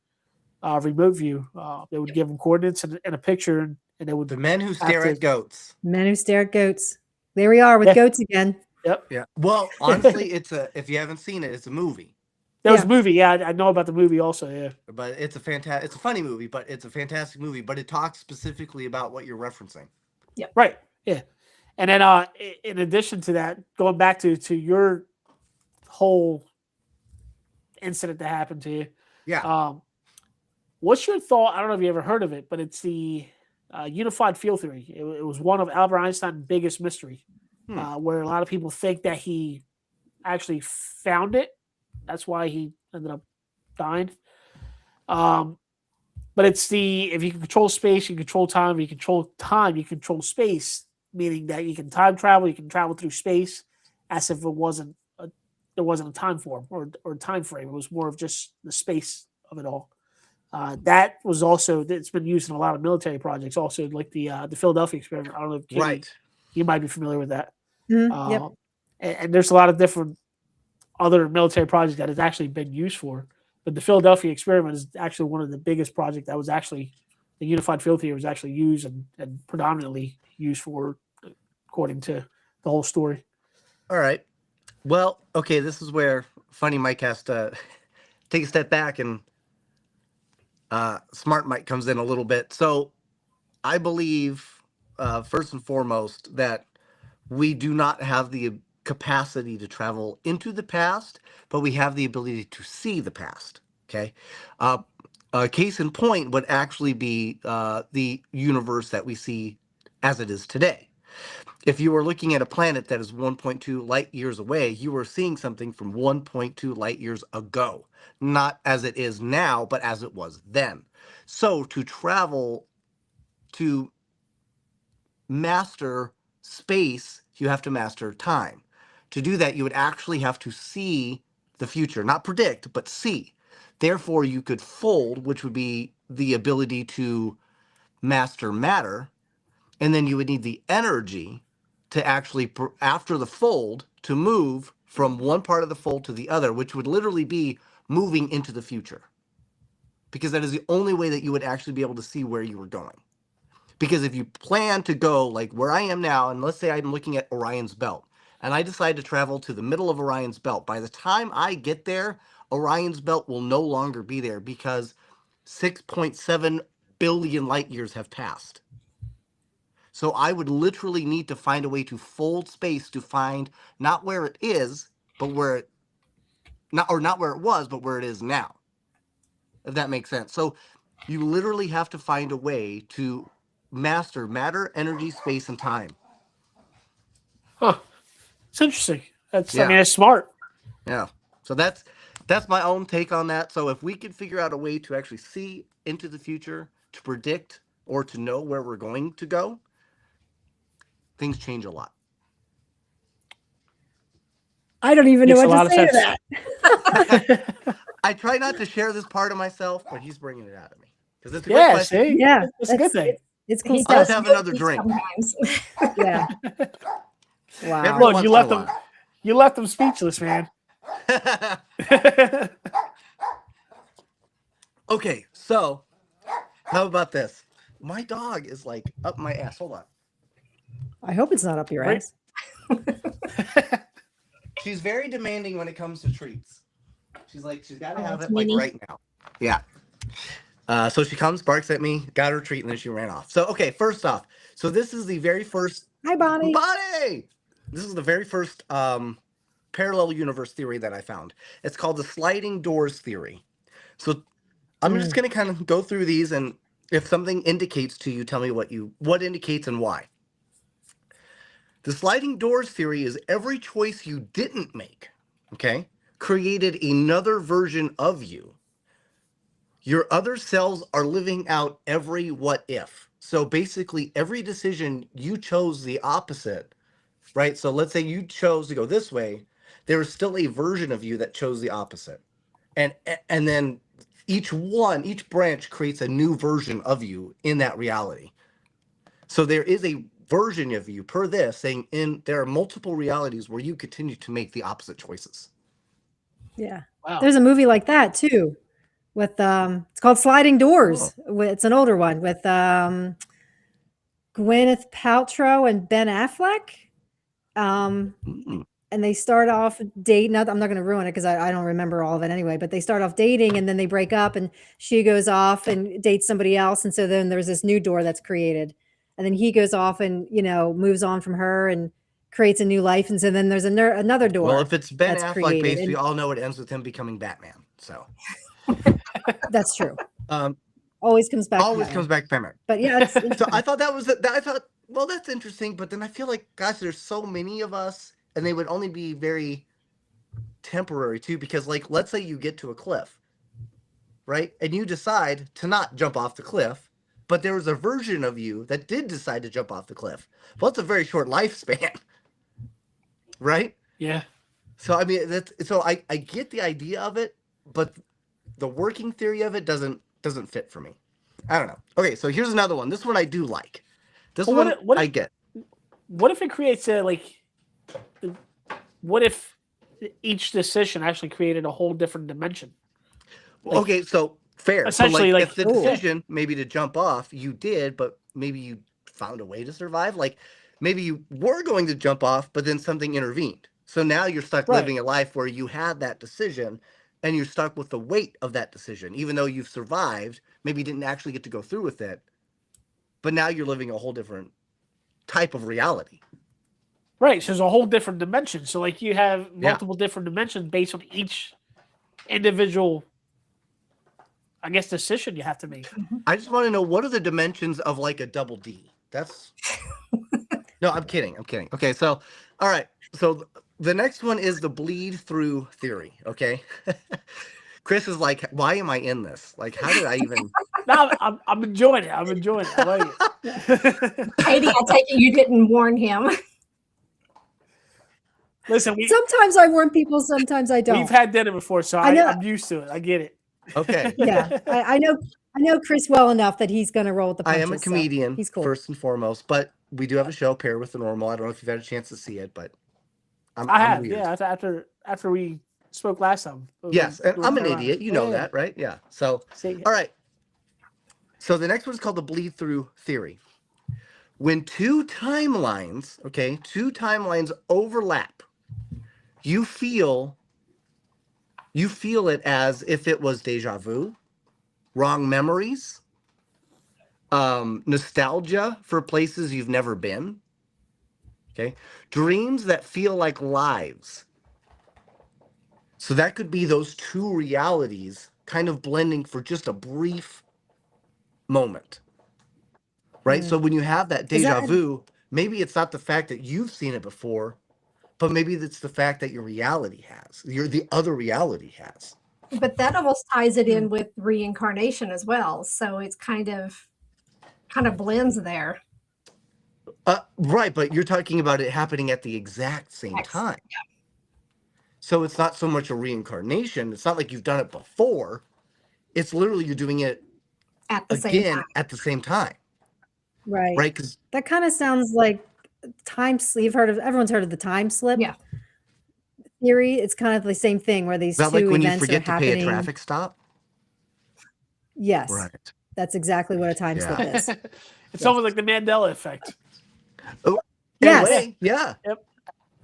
remote view. They would give them coordinates and a picture, and they would. The men who stare at goats. Men who stare at goats. There we are with goats again. Yep. Yeah. Well, honestly, if you haven't seen it, it's a movie. There was a movie. Yeah, I know about the movie also. Yeah. But it's a funny movie, but it's a fantastic movie. But it talks specifically about what you're referencing. Yep. Right. Yeah. And then, in addition to that, going back to your whole incident that happened to you. Yeah. What's your thought? I don't know if you ever heard of it, but it's the unified field theory. It was one of Albert Einstein's biggest mystery, where a lot of people think that he actually found it. That's why he ended up dying. But it's if you can control space, you can control time. If you control time, you control space, meaning that you can time travel. You can travel through space as if there wasn't a time form or time frame. It was more of just the space of it all. That was also, it's been used in a lot of military projects. Also, like the Philadelphia experiment. I don't know if Katie, you might be familiar with that. Yep. And there's a lot of different other military projects that has actually been used for. But the Philadelphia experiment is actually one of the biggest projects that was actually, the unified field theory was actually used and predominantly used for, according to the whole story. All right. Well, okay, this is where Funny Mike has to take a step back, and Smart Mike comes in a little bit. So I believe, first and foremost, that we do not have the capacity to travel into the past, but we have the ability to see the past. Okay. A case in point would actually be the universe that we see as it is today. If you were looking at a planet that is 1.2 light years away, you were seeing something from 1.2 light years ago, not as it is now, but as it was then. So to travel, to master space, you have to master time. To do that, you would actually have to see the future, not predict, but see. Therefore, you could fold, which would be the ability to master matter, and then you would need the energy to actually, after the fold, to move from one part of the fold to the other, which would literally be moving into the future. Because that is the only way that you would actually be able to see where you were going. Because if you plan to go like where I am now, and let's say I'm looking at Orion's belt, and I decide to travel to the middle of Orion's belt, by the time I get there, Orion's belt will no longer be there because 6.7 billion light years have passed. So I would literally need to find a way to fold space to find not where it is, but where it not where it was, but where it is now. If that makes sense. So you literally have to find a way to master matter, energy, space, and time. Huh. It's interesting. I mean, it's smart. Yeah. So that's my own take on that. So if we could figure out a way to actually see into the future, to predict or to know where we're going to go, things change a lot. I don't even know what to say to that. I try not to share this part of myself, but he's bringing it out of me. Because it's a good question. See? Yeah. It's a good thing. It's cool. Let's have another drink. Yeah. Wow. Look, you left them speechless, man. Okay, so how about this? My dog is like up my ass. Hold on. I hope it's not up your ass. She's very demanding when it comes to treats. She's got to have it like right now. Yeah. So she comes, barks at me, got her treat, and then she ran off. So, okay, first off, so this is the very first. Hi, Bonnie. Bonnie! This is the very first parallel universe theory that I found. It's called the sliding doors theory. So I'm just going to kind of go through these, and if something indicates to you, tell me what indicates and why. The sliding doors theory is every choice you didn't make, okay, created another version of you. Your other selves are living out every what if. So basically, every decision you chose the opposite, right? So let's say you chose to go this way, there is still a version of you that chose the opposite. And then each branch creates a new version of you in that reality. So there is a version of you per this saying there are multiple realities where you continue to make the opposite choices. Yeah. Wow. There's a movie like that too with it's called Sliding Doors. It's an older one with Gwyneth Paltrow and Ben Affleck. And they start off dating. I'm not going to ruin it because I don't remember all of it anyway, but they start off dating and then they break up and she goes off and dates somebody else. And so then there's this new door that's created. And then he goes off and, moves on from her and creates a new life. And so then there's another door. Well, if it's Ben that's Affleck created. based, we all know it ends with him becoming Batman. So that's true. Always comes back. Comes back to Batman. But yeah, so I thought I thought, well, that's interesting. But then I feel like, gosh, there's so many of us, and they would only be very temporary too. Because, like, let's say you get to a cliff, right, and you decide to not jump off the cliff, but there was a version of you that did decide to jump off the cliff. Well, it's a very short lifespan, right? Yeah. So I mean, I get the idea of it, but the working theory of it doesn't fit for me. I don't know. Okay, so here's another one. This one I do like. I get. What if it creates what if each decision actually created a whole different dimension? Okay, so fair. Essentially, so if the decision maybe to jump off, you did, but maybe you found a way to survive. Like maybe you were going to jump off, but then something intervened. So now you're stuck living a life where you had that decision and you're stuck with the weight of that decision. Even though you've survived, maybe you didn't actually get to go through with it, but now you're living a whole different type of reality. Right. So there's a whole different dimension. So like you have multiple different dimensions based on each individual, I guess, decision you have to make. I just want to know, what are the dimensions of like a double D? That's no, I'm kidding. Okay. So, all right. So the next one is the bleed through theory. Okay. Chris is like, why am I in this? Like, how did I even? No, I'm enjoying it. I like it. Katie, I take it you didn't warn him. Listen, sometimes I warn people, sometimes I don't. We've had dinner before, so I'm used to it. I get it. Okay. Yeah, I know Chris well enough that he's going to roll with the punches. I am a comedian, he's cool. First and foremost, but we do have a show, Pair with the Normal. I don't know if you've had a chance to see it, but I have. Weird. Yeah, after we spoke last time. Yes, and I'm an idiot. You know that, right? Yeah. So, all right. So the next one is called the bleed through theory. When two timelines overlap, you feel it as if it was deja vu, wrong memories, nostalgia for places you've never been. Okay, dreams that feel like lives. So that could be those two realities kind of blending for just a brief moment. Right? So when you have that deja vu, maybe it's not the fact that you've seen it before, but maybe it's the fact that your reality has. The other reality has. But that almost ties it in with reincarnation as well. So it's kind of blends there. Right, but you're talking about it happening at the exact same time. Yeah. So it's not so much a reincarnation. It's not like you've done it before. It's literally you're doing it at the same time. Right. Right. Because that kind of sounds like time slip. Everyone's heard of the time slip theory. It's kind of the same thing where these two like when events you forget are happening. To pay a traffic stop. Yes. Right. That's exactly what a time slip is. It's almost like the Mandela effect. Oh, yes. Yeah. Yep.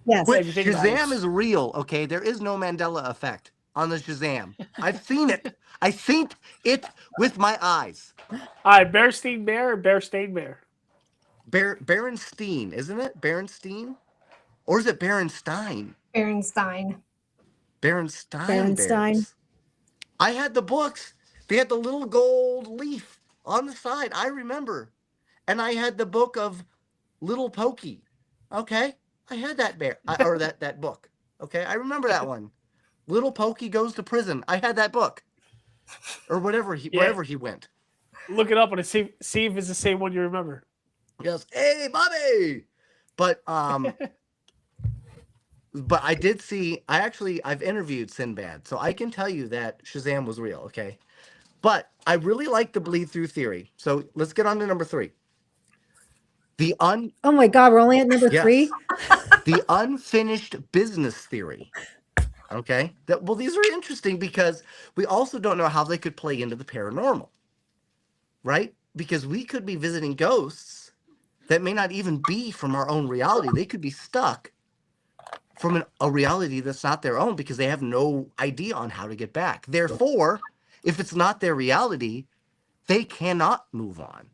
Yes. Shazam is real. Okay, there is no Mandela effect on the Shazam. I've seen it. I've seen it with my eyes. All right, Bearstein Bear or Bearstein Bear? Berenstein, isn't it? Berenstein? Or is it Berenstein? Berenstein. Bears. I had the books. They had the little gold leaf on the side. I remember. And I had the book of Little Pokey. Okay, I had that or that book. Okay, I remember that one. Little Pokey Goes to Prison. I had that book, or whatever wherever he went. Look it up and see if it's the same one you remember. Yes, hey, Bobby. But but I did see. I've interviewed Sinbad, so I can tell you that Shazam was real. Okay, but I really like the bleed through theory. So let's get on to number 3. Oh my God, we're only at number 3. The unfinished business theory. Okay. These are interesting because we also don't know how they could play into the paranormal, right? Because we could be visiting ghosts that may not even be from our own reality. They could be stuck from a reality that's not their own because they have no idea on how to get back. Therefore, if it's not their reality, they cannot move on.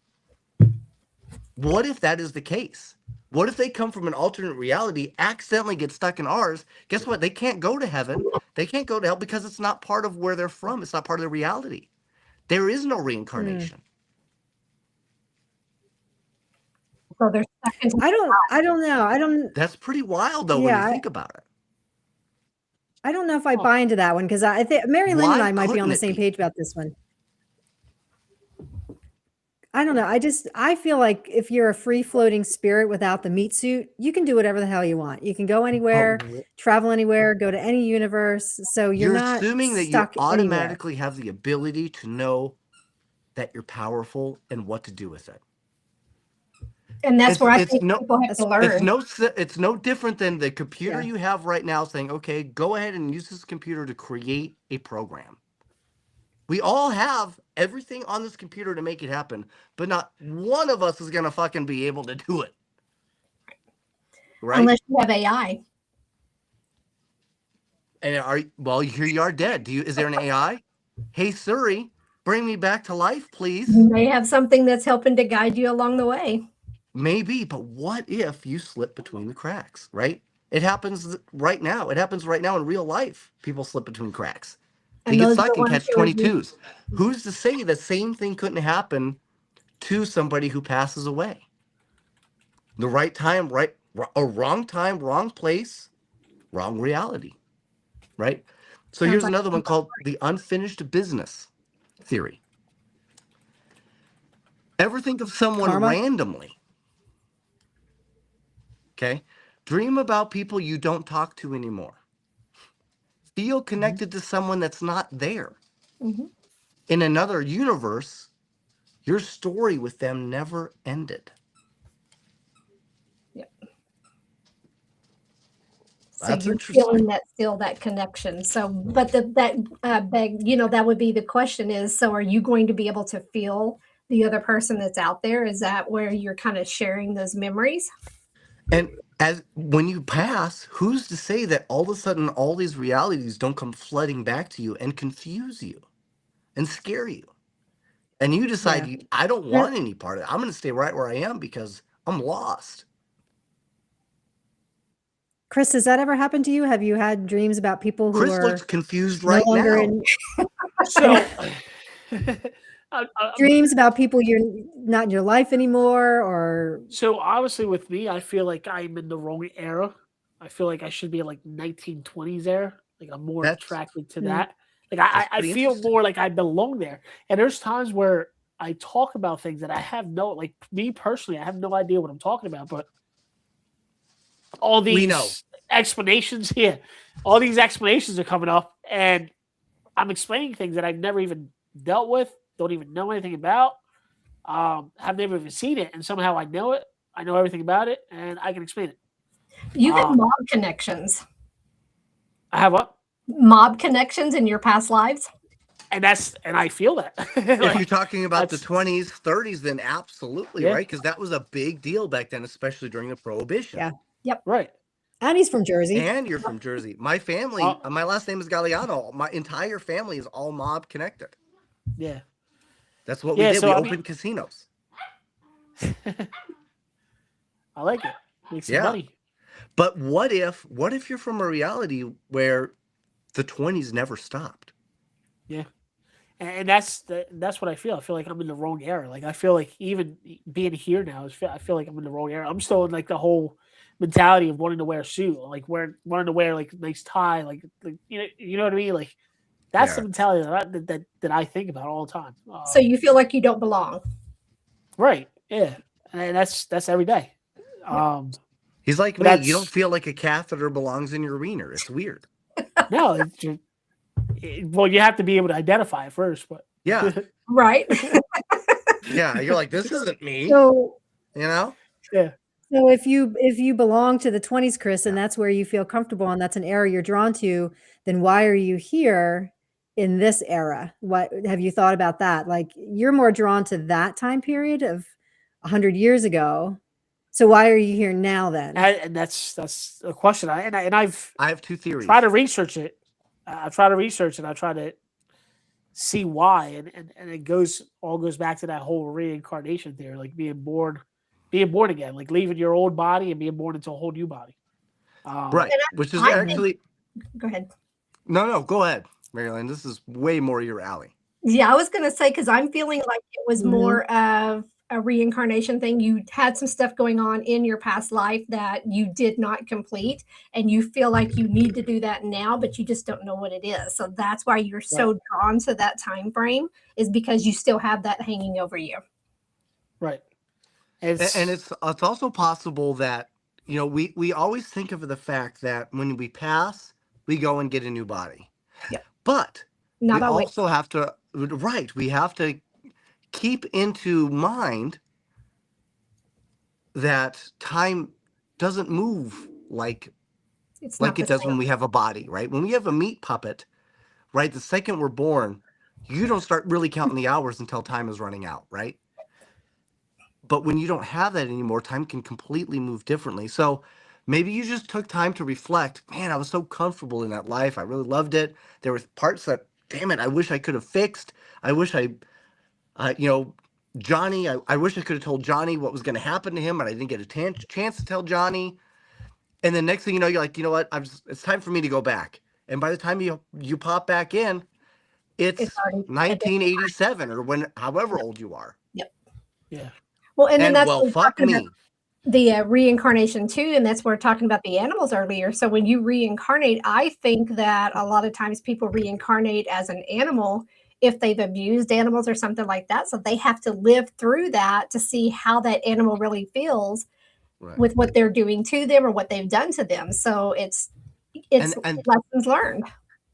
What if that is the case? What if they come from an alternate reality, accidentally get stuck in ours? Guess what? They can't go to heaven. They can't go to hell because it's not part of where they're from. It's not part of their reality. There is no reincarnation. So there's I don't know. That's pretty wild, though, when you think about it. I don't know if I buy into that one because I think MaryLynn and I might be on the same page about this one. I don't know. I feel like if you're a free floating spirit without the meat suit, you can do whatever the hell you want. You can go anywhere, travel anywhere, go to any universe. So you're not assuming that stuck you automatically have the ability to know that you're powerful and what to do with it. And that's where I think people have to learn. It's no different than the computer you have right now saying, okay, go ahead and use this computer to create a program. We all have everything on this computer to make it happen, but not one of us is going to fucking be able to do it. Right? Unless you have AI. And here you are dead. Is there an AI? Hey, Siri, bring me back to life, please. You may have something that's helping to guide you along the way. Maybe, but what if you slip between the cracks, right? It happens right now. It happens right now in real life. People slip between cracks. They get stuck in catch-22s. Who's to say the same thing couldn't happen to somebody who passes away? The right time, wrong time, wrong place, wrong reality, right? So here's another one called the unfinished business theory. Ever think of someone randomly? Okay. Dream about people you don't talk to anymore. Feel connected to someone that's not there. Mm-hmm. In another universe, your story with them never ended. Yep. That's you're interesting. Feeling that connection. So, but that would be the question is, so are you going to be able to feel the other person that's out there? Is that where you're kind of sharing those memories? And when you pass, who's to say that all of a sudden all these realities don't come flooding back to you and confuse you and scare you? And you decide, I don't want any part of it. I'm going to stay right where I am because I'm lost. Chris, has that ever happened to you? Have you had dreams about people who Chris looks confused right now. So dreams about people you're not in your life anymore, or so obviously with me, I feel like I'm in the wrong era. I feel like I should be in like 1920s era. Like I'm more attracted to that. Like I feel more like I belong there. And there's times where I talk about things that I have like me personally, I have no idea what I'm talking about, but all these explanations here, all these explanations are coming up, and I'm explaining things that I've never even dealt with, don't even know anything about, have never even seen it, and somehow I know it. I know everything about it, and I can explain it. You have mob connections. I have what? Mob connections in your past lives. And I feel that. If you're talking about the 20s, 30s, then absolutely, right? Because that was a big deal back then, especially during the Prohibition. Yeah. Yep. Right. And he's from Jersey. And you're from Jersey. My family, my last name is Gagliano. My entire family is all mob connected. Yeah. That's what we did. We opened casinos. I like it. Make some money. But what if you're from a reality where the 20s never stopped? Yeah. And that's what I feel. I feel like I'm in the wrong era. Like I feel like even being here now, I feel like I'm in the wrong era. I'm still in like the whole mentality of wanting to wear a suit, like wanting to wear like a nice tie, like you know what I mean? Like that's the mentality that I think about all the time. So you feel like you don't belong, right? Yeah, and that's every day. He's like me. You don't feel like a catheter belongs in your wiener. It's weird. No, well, you have to be able to identify it first, but yeah, right? Yeah, you're like, this isn't me. So, you know? Yeah. So if you belong to the 20s, Chris, and that's where you feel comfortable and that's an era you're drawn to, then why are you here in this era? What have you thought about that? Like you're more drawn to that time period of 100 years ago. So why are you here now then? And that's a question. I have two theories. Try to research it. I try to research it. I try to see why, and it all goes back to that whole reincarnation theory, like being born again, like leaving your old body and being born into a whole new body. Right, which is actually. Go ahead. No, go ahead, MaryLynn. This is way more your alley. Yeah, I was going to say, because I'm feeling like it was more of a reincarnation thing. You had some stuff going on in your past life that you did not complete, and you feel like you need to do that now, but you just don't know what it is. So that's why you're so drawn to that time frame, is because you still have that hanging over you. Right. And it's also possible that, we always think of the fact that when we pass, we go and get a new body. Yeah. But Not we always. also have to, we have to keep into mind that time doesn't move like it does when we have a body, right? When we have a meat puppet, right, the second we're born, you don't start really counting the hours until time is running out, right? But when you don't have that anymore, time can completely move differently. So maybe you just took time to reflect. Man, I was so comfortable in that life. I really loved it. There were parts that, damn it, I wish I could have fixed. I wish Johnny, I wish I could have told Johnny what was going to happen to him, but I didn't get a chance to tell Johnny. And then next thing you know, you're like, you know what? It's time for me to go back. And by the time you pop back in, it's 1987 or however old you are. Yep. Yeah. Well, and then that's fuck me. The reincarnation too, and that's where we're talking about the animals earlier. So when you reincarnate, I think that a lot of times people reincarnate as an animal if they've abused animals or something like that. So they have to live through that to see how that animal really feels with what they're doing to them or what they've done to them. So it's lessons learned.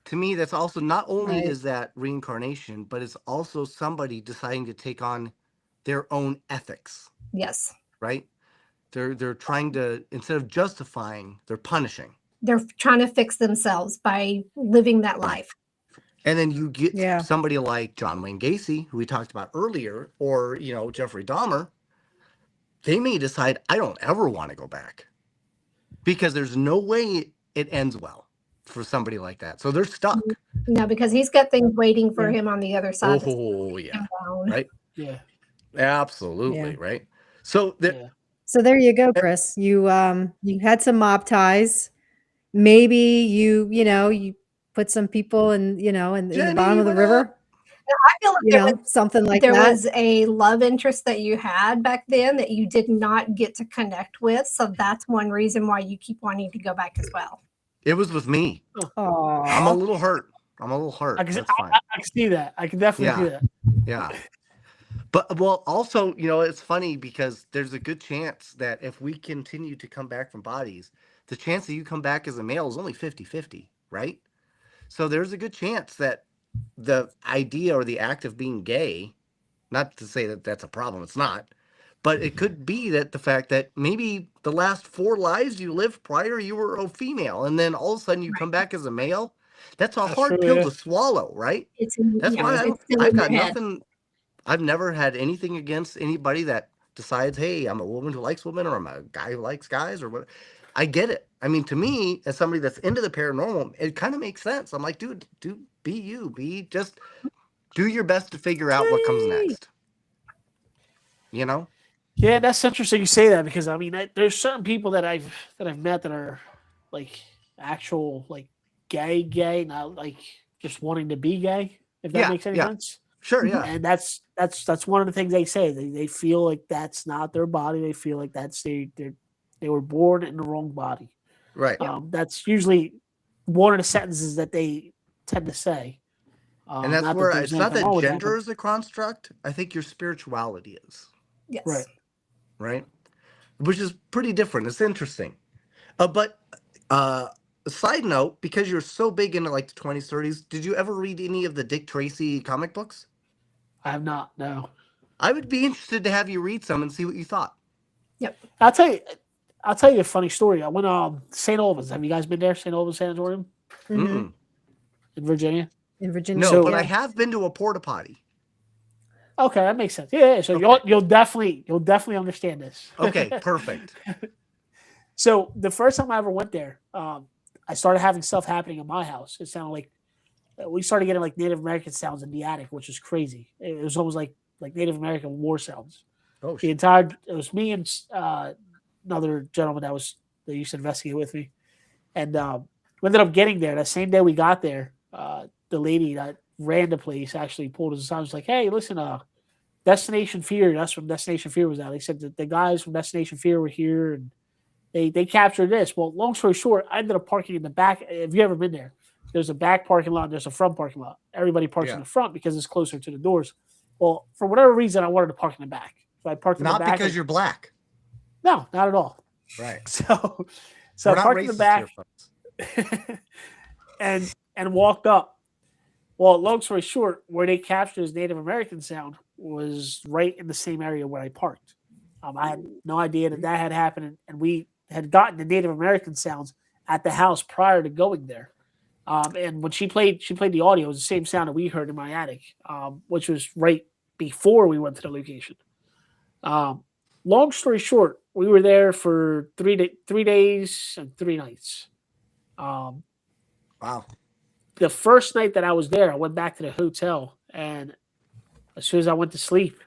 To me, that's also not only is that reincarnation, but it's also somebody deciding to take on their own ethics. Yes. Right? They're trying to, instead of justifying, they're punishing. They're trying to fix themselves by living that life. And then you get somebody like John Wayne Gacy, who we talked about earlier, or, Jeffrey Dahmer. They may decide, I don't ever want to go back. Because there's no way it ends well for somebody like that. So they're stuck. No, because he's got things waiting for him on the other side. Oh, yeah. Right? Yeah. Absolutely, right? So So there you go, Chris. You had some mob ties. Maybe you put some people in the bottom of the river. I feel like something like there that. was a love interest that you had back then that you did not get to connect with. So that's one reason why you keep wanting to go back as well. It was with me. Oh, I'm a little hurt. I can see that. I can definitely see that. Yeah. But, also, it's funny because there's a good chance that if we continue to come back from bodies, the chance that you come back as a male is only 50-50, right? So there's a good chance that the idea or the act of being gay, not to say that that's a problem, it's not, but it could be that the fact that maybe the last 4 lives you lived prior, you were a female, and then all of a sudden you come back as a male. That's a hard pill to swallow, right? That's why I've got nothing. I've never had anything against anybody that decides, hey, I'm a woman who likes women, or I'm a guy who likes guys, or what. I get it. I mean, to me, as somebody that's into the paranormal, it kind of makes sense. I'm like, dude, be you. Just do your best to figure out what comes next. Yeah, that's interesting you say that, because I mean, there's certain people that I've met that are like actual like gay, not like just wanting to be gay. If that makes any sense. Sure, yeah. And that's one of the things they say. They feel like that's not their body. They feel like that's They were born in the wrong body. Right. That's usually one of the sentences that they tend to say. And that's not where that it's not that that, gender is a construct. I think your spirituality is. Yes. Right. Right. Which is pretty different. It's interesting. But a side note, because you're so big into like the 20s, 30s, did you ever read any of the Dick Tracy comic books? I have not. No. I would be interested to have you read some and see what you thought. Yep. I'll tell you a funny story. I went St. Albans. Have you guys been there? St. Albans Sanatorium Mm-mm. in Virginia. In Virginia. No, So- but I have been to a porta potty. Okay, that makes sense. Yeah. So Okay. you'll definitely understand this. Okay, perfect. So the first time I ever went there, I started having stuff happening in my house. It sounded like we started getting like Native American sounds in the attic, which was crazy. It was almost like Native American war sounds. Oh, It was me and another gentleman that used to investigate with me, and we ended up getting there. That same day we got there, the lady that ran the place actually pulled us aside. Was like, "Hey, listen, Destination Fear. That's when Destination Fear was out. They said that the guys from Destination Fear were here, and they captured this." Well, long story short, I ended up parking in the back. Have you ever been there? There's a back parking lot. There's a front parking lot. Everybody parks in the front because it's closer to the doors. Well, for whatever reason, I wanted to park in the back. So I parked in the back. Not because you're black. No, not at all. Right. So We're I not parked in the racist back here, folks. and walked up. Well, long story short, where they captured his Native American sound was right in the same area where I parked. I had no idea that had happened, and we had gotten the Native American sounds at the house prior to going there. And when she played the audio, it was the same sound that we heard in my attic, which was right before we went to the location. Long story short, we were there for 3 days and 3 nights. Wow. The first night that I was there, I went back to the hotel, and as soon as I went to sleep,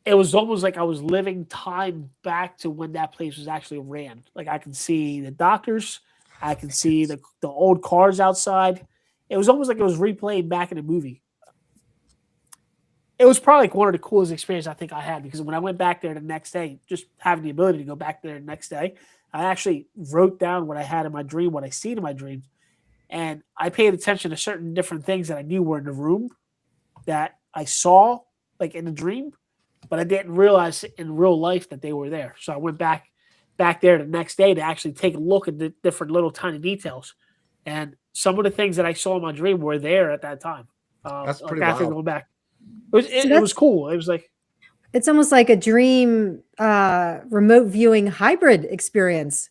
it was almost like I was living time back to when that place was actually ran. Like I can see the doctors, I can see the old cars outside. It was almost like it was replayed back in the movie. It was probably like one of the coolest experiences I think I had, because when I went back there the next day, just having the ability to go back there the next day, I actually wrote down what I had in my dream, what I seen in my dreams. And I paid attention to certain different things that I knew were in the room that I saw like in the dream, but I didn't realize in real life that they were there. So I went back there the next day to actually take a look at the different little tiny details. And some of the things that I saw in my dream were there at that time. That's pretty after wild. going back. It was cool. It was like, it's almost like a dream remote viewing hybrid experience.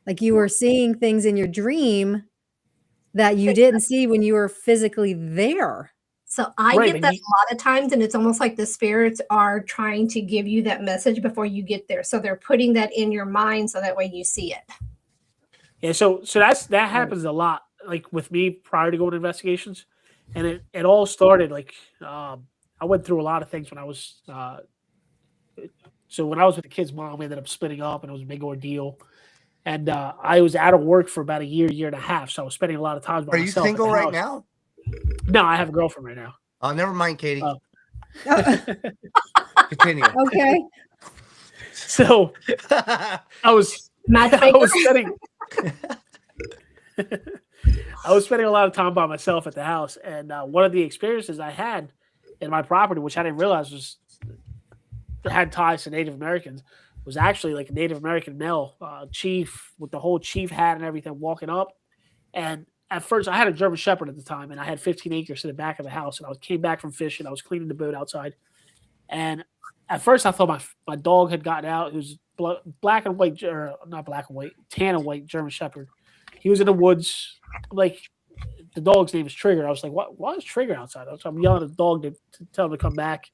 Like you were seeing things in your dream that you didn't see when you were physically there. So I get that a lot of times, and it's almost like the spirits are trying to give you that message before you get there. So they're putting that in your mind so that way you see it. Yeah, so that happens a lot, like with me prior to going to investigations. And it all started like I went through a lot of things when I was so when I was with the kid's mom, we ended up splitting up, and it was a big ordeal. And I was out of work for about a year and a half, so I was spending a lot of time by myself. Are you single right now? No, I have a girlfriend right now. Oh, never mind, Katie. Continue. Okay. So I was spending a lot of time by myself at the house, and one of the experiences I had in my property, which I didn't realize had ties to Native Americans, was actually like a Native American male chief with the whole chief hat and everything walking up. And at first, I had a German Shepherd at the time, and I had 15 acres in the back of the house, and I came back from fishing. I was cleaning the boat outside, and at first I thought my dog had gotten out. It was black and white, or not black and white, tan and white German Shepherd. He was in the woods. Like, the dog's name is Trigger. I was like, why is Trigger outside? I'm yelling at the dog to tell him to come back.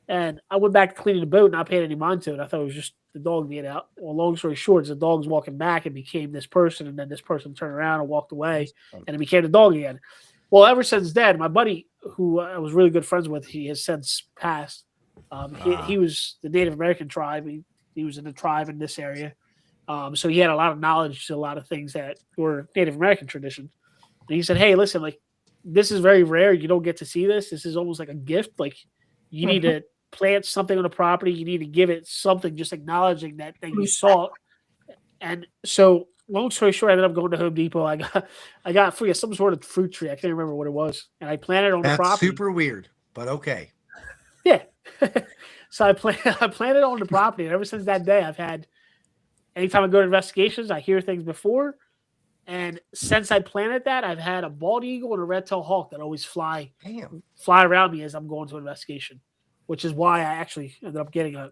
And I went back to cleaning the boat, and not paying any mind to it. I thought it was just the dog being out. Well, long story short, the dog's walking back and became this person, and then this person turned around and walked away, and it became the dog again. Well, ever since then, my buddy, who I was really good friends with, he has since passed. He was the Native American tribe. He was in the tribe in this area. So he had a lot of knowledge to a lot of things that were Native American tradition. And he said, hey, listen, like, this is very rare. You don't get to see this. This is almost like a gift. Like, you need to plant something on the property, you need to give it something, just acknowledging that you saw it. And so, long story short, I ended up going to Home Depot. I got free some sort of fruit tree. I can't remember what it was, and I planted it on the property. That's super weird, but okay. Yeah. So I planted it on the property, and ever since that day, I've had. Anytime I go to investigations, I hear things before. And since I planted that, I've had a bald eagle and a red-tailed hawk that always fly around me as I'm going to an investigation, which is why I actually ended up getting a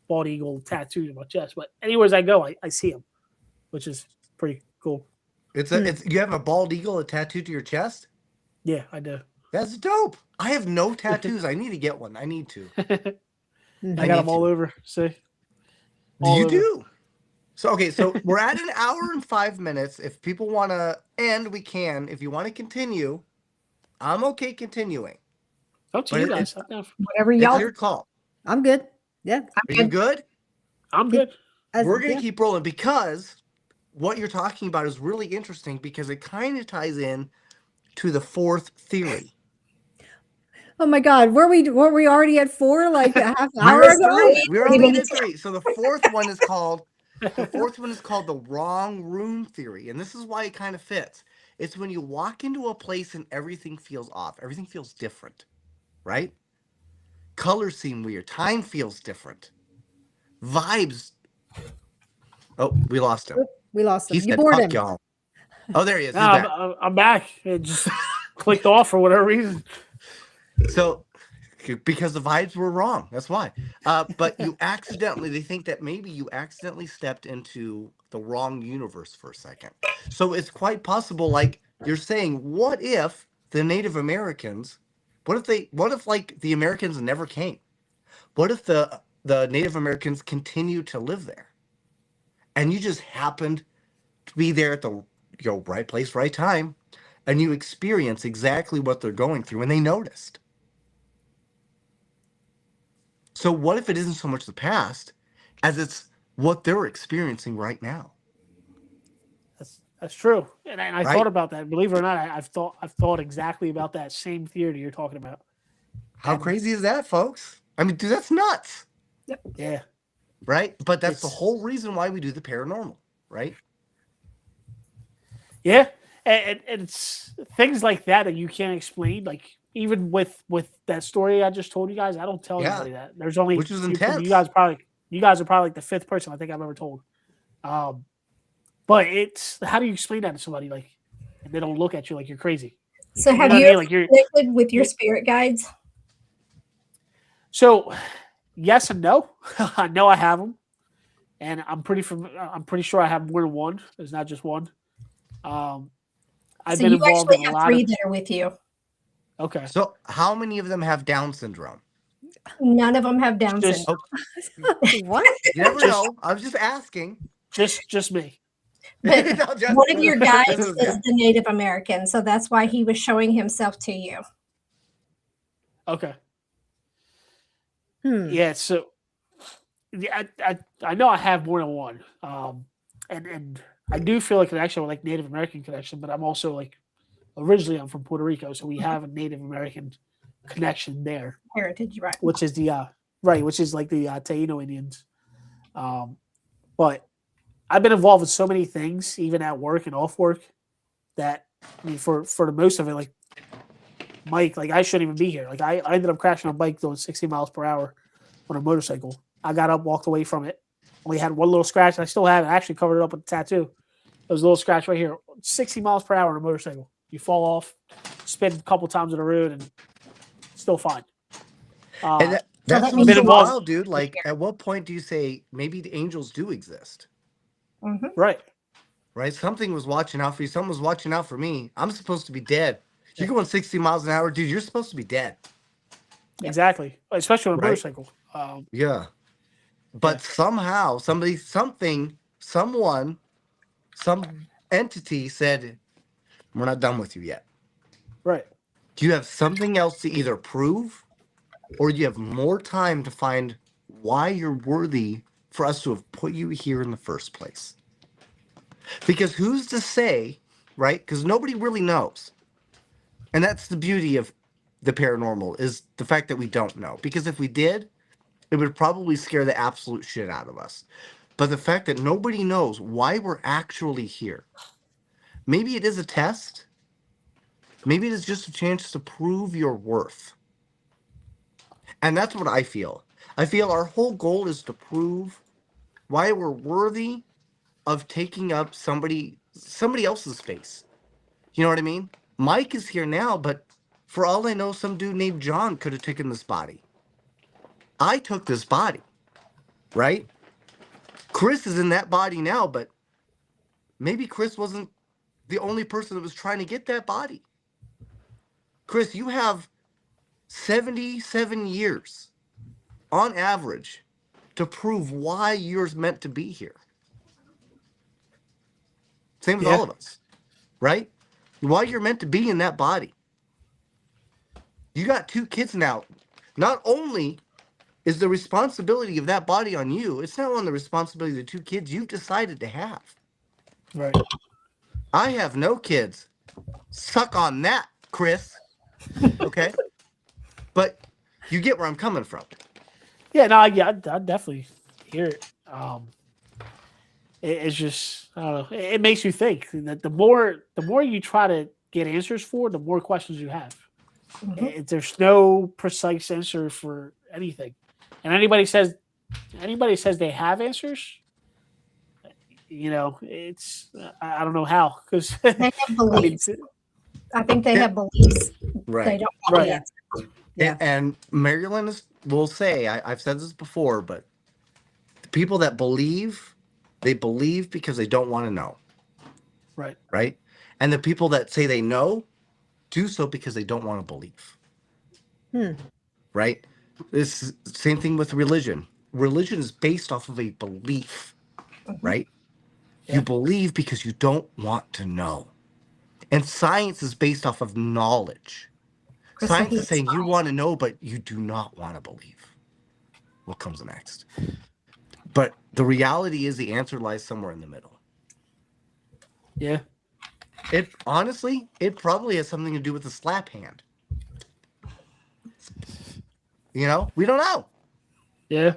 bald eagle tattooed on my chest. But anywhere I go, I see them, which is pretty cool. You have a bald eagle tattooed to your chest? Yeah, I do. That's dope. I have no tattoos. I need to get one. I need to. I got them all over. See? You do? So we're at an hour and 5 minutes. If people want to end, we can. If you want to continue, I'm okay continuing. Up to you guys. Whatever y'all. It's your call. I'm good. Yeah. Are you good? I'm good. We're going to keep rolling because what you're talking about is really interesting because it kind of ties in to the fourth theory. Oh my God, were we already at 4 like a half hour ago? We're only at 3. So the fourth one is called the wrong room theory, and this is why it kind of fits. It's when you walk into a place and everything feels off, everything feels different, right? Colors seem weird, time feels different, vibes. Oh, we lost him. We lost him. He said, "Fuck y'all." Oh, there he is. He's back. I'm back. It just clicked off for whatever reason. So, because the vibes were wrong. That's why. But they think that maybe you accidentally stepped into the wrong universe for a second. So it's quite possible, like you're saying, what if the Native Americans, what if the Americans never came? What if the Native Americans continue to live there? And you just happened to be there at the right place, right time, and you experience exactly what they're going through, and they noticed. So what if it isn't so much the past as it's what they're experiencing right now? That's true. And I thought about that. Believe it or not, I've thought exactly about that same theory you're talking about. How crazy is that, folks? I mean, dude, that's nuts. Yeah. Right? But that's the whole reason why we do the paranormal, right? Yeah. And it's things like that you can't explain. Like, even with that story I just told you guys, I don't tell anybody that. There's only which is intense. You guys are probably like the 5th person I think I've ever told. But it's, how do you explain that to somebody, like, and they don't look at you like you're crazy? So have you ever connected with your spirit guides? So yes and no. I know I have them, and I'm pretty sure I have more than one. There's not just one. I've been involved in a lot. 3 that are with you. Okay. So how many of them have Down syndrome? None of them have Down syndrome. What? You never know. I was just asking. Just me. But one of your guides is the Native American, so that's why he was showing himself to you. Okay. Yeah. So I know I have more than one. And I do feel a connection with like Native American connection, but I'm also like, originally I'm from Puerto Rico, so we have a Native American connection there. Heritage, right? Which is which is like the Taino Indians. But I've been involved with so many things, even at work and off work, that I mean, for the most of it, like Mike, like I shouldn't even be here. Like I ended up crashing a bike doing 60 miles per hour on a motorcycle. I got up, walked away from it. Only had one little scratch, and I still have it. I actually covered it up with a tattoo. There was a little scratch right here. 60 miles per hour on a motorcycle. You fall off, spin a couple times on the road, and still fine. And that's been involved, dude. Like, at what point do you say maybe the angels do exist? Mm-hmm. Right. Something was watching out for you. Someone was watching out for me. I'm supposed to be dead. You're going 60 miles an hour, dude. You're supposed to be dead. Exactly. Especially on a motorcycle. Yeah. But somehow, somebody, something, someone, some entity said, we're not done with you yet. Right. Do you have something else to either prove, or do you have more time to find why you're worthy for us to have put you here in the first place? Because who's to say, right? Because nobody really knows. And that's the beauty of the paranormal is the fact that we don't know. Because if we did, it would probably scare the absolute shit out of us. But the fact that nobody knows why we're actually here. Maybe it is a test. Maybe it is just a chance to prove your worth. And that's what I feel. I feel our whole goal is to prove why we're worthy of taking up somebody else's space. You know what I mean? Mike is here now, but for all I know, some dude named John could have taken this body. I took this body, right? Chris is in that body now, but maybe Chris wasn't the only person that was trying to get that body. Chris, you have 77 years on average to prove why you're meant to be here. Same with all of us, right? Why you're meant to be in that body. You got 2 kids now. Not only is the responsibility of that body on you, it's not on the responsibility of the 2 kids you've decided to have. Right. I have no kids. Suck on that, Chris. Okay? But you get where I'm coming from. Yeah, no, I definitely hear it. It's just, I don't know. It makes you think that the more you try to get answers for, the more questions you have. Mm-hmm. There's no precise answer for anything, and anybody says they have answers, it's I don't know how, because they have beliefs. I think they have beliefs. Right. They don't have the answers. Yeah. And MaryLynn will say, I've said this before, but the people that believe, they believe because they don't want to know. Right. Right. And the people that say they know do so because they don't want to believe. Right. It's the same thing with religion. Religion is based off of a belief. Right. Yeah. You believe because you don't want to know. And science is based off of knowledge. Science is saying you want to know, but you do not want to believe. What comes next? But the reality is the answer lies somewhere in the middle. Yeah. It probably has something to do with the slap hand. We don't know. Yeah.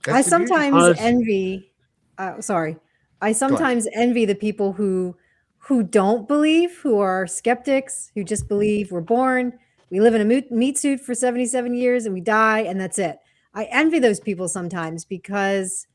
I sometimes envy. I sometimes envy the people who don't believe, who are skeptics, who just believe we're born, we live in a meat suit for 77 years and we die and that's it. I envy those people sometimes because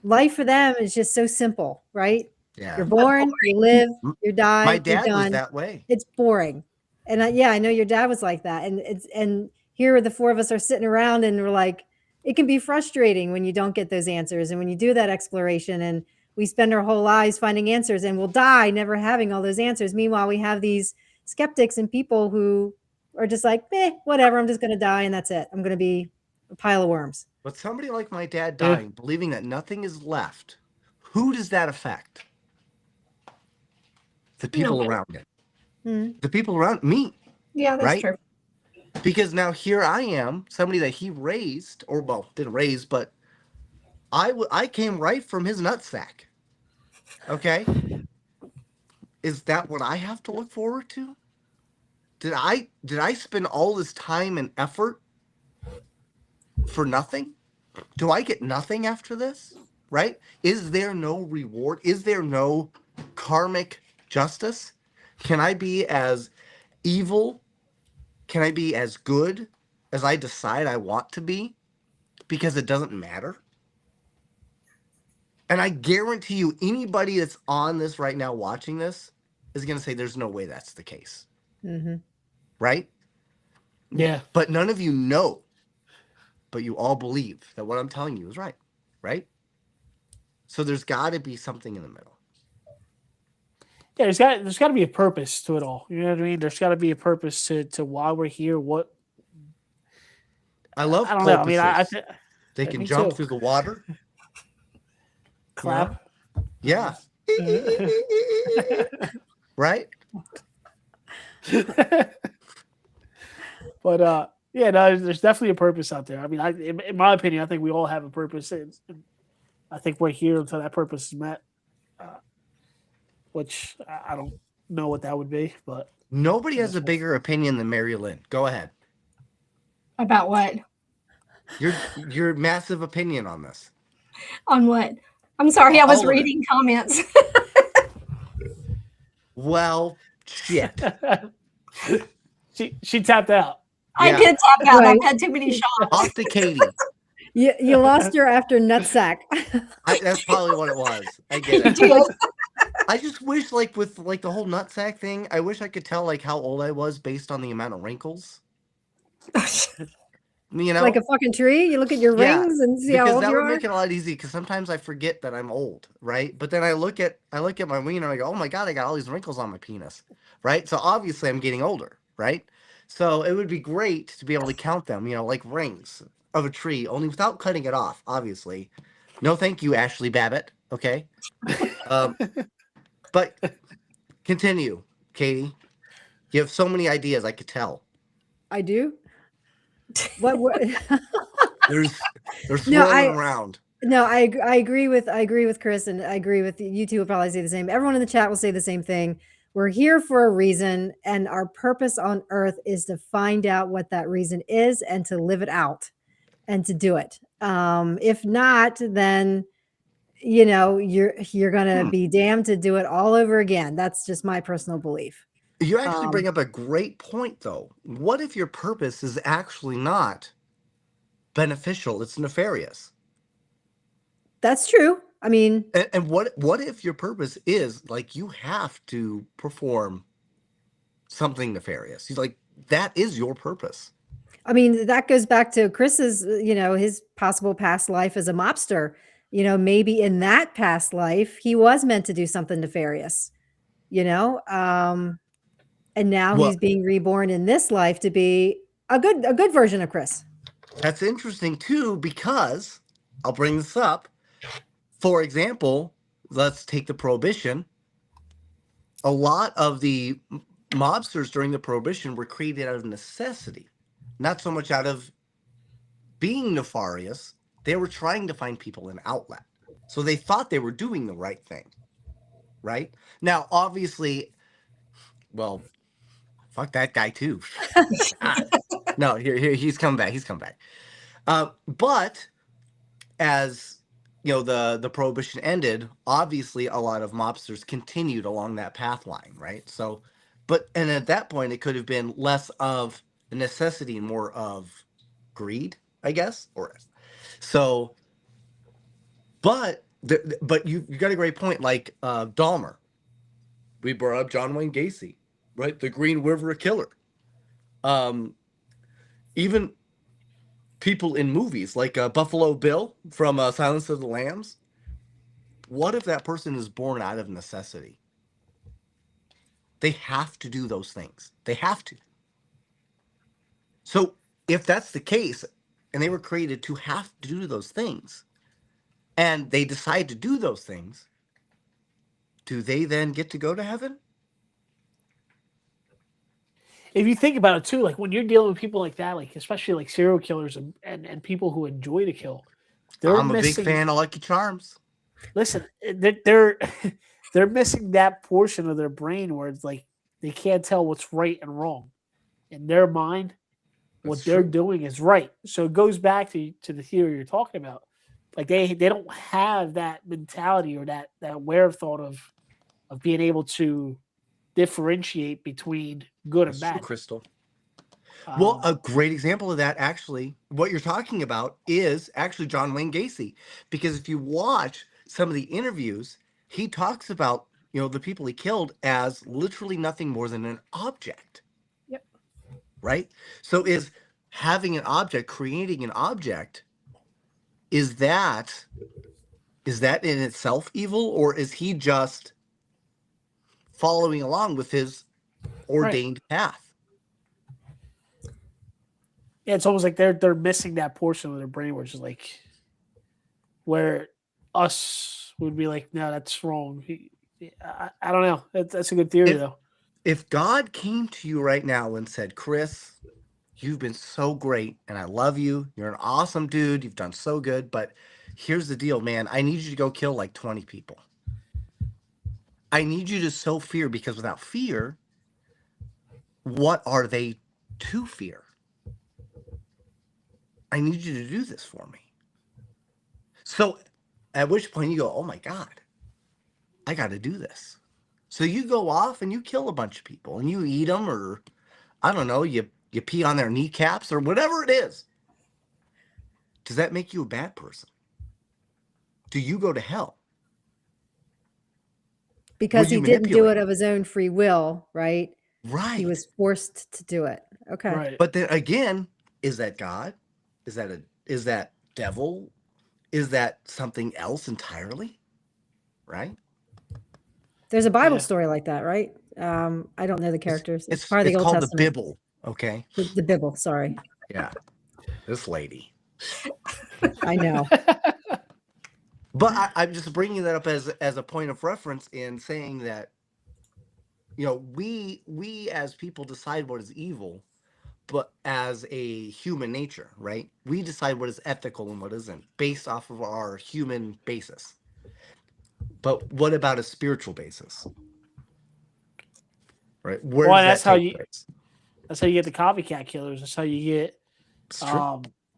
life for them is just so simple, right? Yeah. You're born, you live, you die. My dad was that way. It's boring. And I know your dad was like that. And here the 4 of us are sitting around and we're like, it can be frustrating when you don't get those answers. And when you do that exploration and we spend our whole lives finding answers and we'll die never having all those answers. Meanwhile, we have these skeptics and people who are just like, whatever, I'm just going to die and that's it. I'm going to be a pile of worms. But somebody like my dad dying, believing that nothing is left, who does that affect? The people around him. Mm-hmm. The people around me. Yeah, that's true. Because now here I am, somebody that he raised, or didn't raise, but I came right from his nutsack. Okay? Is that what I have to look forward to? Did I spend all this time and effort for nothing? Do I get nothing after this? Right? Is there no reward? Is there no karmic justice? Can I be as evil? Can I be as good as I decide I want to be? Because it doesn't matter. And I guarantee you, anybody that's on this right now watching this is going to say there's no way that's the case. Mm-hmm. Right? Yeah. But none of you know. But you all believe that what I'm telling you is right. Right? So there's got to be something in the middle. Yeah, there's got to be a purpose to it all. You know what I mean? There's got to be a purpose to why we're here. What I love. I don't know. I mean, they can jump through the water. Clap. Yeah. Right. But no, there's definitely a purpose out there. I mean, in my opinion, I think we all have a purpose, and I think we're here until that purpose is met. Which I don't know what that would be, but Nobody has a bigger opinion than MaryLynn. Go ahead. About what? Your massive opinion on this. On what? I'm sorry, I was reading comments. Well, shit. She tapped out. I did tap out. I've had too many shots. Off to Katie. You lost your after nutsack. That's probably what it was. I get it. I just wish, like, with like the whole nutsack thing, I wish I could tell like how old I was based on the amount of wrinkles. You know, like a fucking tree. You look at your rings and see how old that you would are. make it a lot easier. Because sometimes I forget that I'm old, right? But then I look at my wiener and I go, oh my god, I got all these wrinkles on my penis, right? So obviously I'm getting older, right? So it would be great to be able to count them, you know, like rings of a tree, only without cutting it off. Obviously, no, thank you, Ashley Babbitt. Okay, but continue, Katie. You have so many ideas. I could tell. I do. What? They're swirling around. No, I agree with Chris, and I agree with you two will probably say the same. Everyone in the chat will say the same thing. We're here for a reason, and our purpose on earth is to find out what that reason is and to live it out and to do it. If not, then you know you're gonna be damned to do it all over again. That's just my personal belief. You actually bring up a great point, though. What if your purpose is actually not beneficial? It's nefarious. That's true. I mean, and what if your purpose is like you have to perform something nefarious? He's like, that is your purpose. I mean, that goes back to Chris's, his possible past life as a mobster. Maybe in that past life, he was meant to do something nefarious, and now he's being reborn in this life to be a good version of Chris. That's interesting too, because I'll bring this up. For example, let's take the Prohibition. A lot of the mobsters during the Prohibition were created out of necessity, not so much out of being nefarious. They were trying to find people an outlet. So they thought they were doing the right thing. Right? Now, obviously, well, fuck that guy too. No, here he's come back. He's come back. But as the Prohibition ended, obviously a lot of mobsters continued along that path line, right? So, and at that point, it could have been less of a necessity and more of greed, I guess. But you got a great point, like Dahmer. We brought up John Wayne Gacy, right? The Green River Killer. Even people in movies like Buffalo Bill from Silence of the Lambs. What if that person is born out of necessity? They have to do those things. They have to. So if that's the case, and they were created to have to do those things, and they decide to do those things, do they then get to go to heaven? If you think about it too, like when you're dealing with people like that, like especially like serial killers and people who enjoy to kill, I'm a big fan of Lucky Charms. Listen, they're missing that portion of their brain where it's like they can't tell what's right and wrong. In their mind, what they're doing is right. So it goes back to the theory you're talking about. Like they don't have that mentality or that wherethought of being able to differentiate between good and bad. Crystal. Well, a great example of that, actually, what you're talking about is actually John Wayne Gacy. Because if you watch some of the interviews, he talks about, the people he killed as literally nothing more than an object. Yep. Right? So is having an object, creating an object, is that in itself evil, or is he just following along with his ordained path? Yeah, it's almost like they're missing that portion of their brain, which is like where us would be like, no, that's wrong. I don't know. That's a good theory, though. If God came to you right now and said, Chris, you've been so great, and I love you. You're an awesome dude. You've done so good, but here's the deal, man. I need you to go kill like 20 people. I need you to sow fear, because without fear, what are they to fear? I need you to do this for me. So at which point you go, oh my God, I got to do this. So you go off and you kill a bunch of people and you eat them, or I don't know, you pee on their kneecaps or whatever it is. Does that make you a bad person? Do you go to hell? Because he didn't do it of his own free will, right? Right. He was forced to do it. Okay. Right. But then again, is that God? Is that devil? Is that something else entirely? Right? There's a Bible story like that, right? I don't know the characters. It's part of the Old called Testament. the Bible. Okay. The Bible, sorry. Yeah. This lady. I know. But I'm just bringing that up as a point of reference in saying that, you know, we as people decide what is evil, but as a human nature, right? We decide what is ethical and what isn't based off of our human basis. But what about a spiritual basis? Right? Where well, does that's how place? That's how you get the copycat killers. That's how you get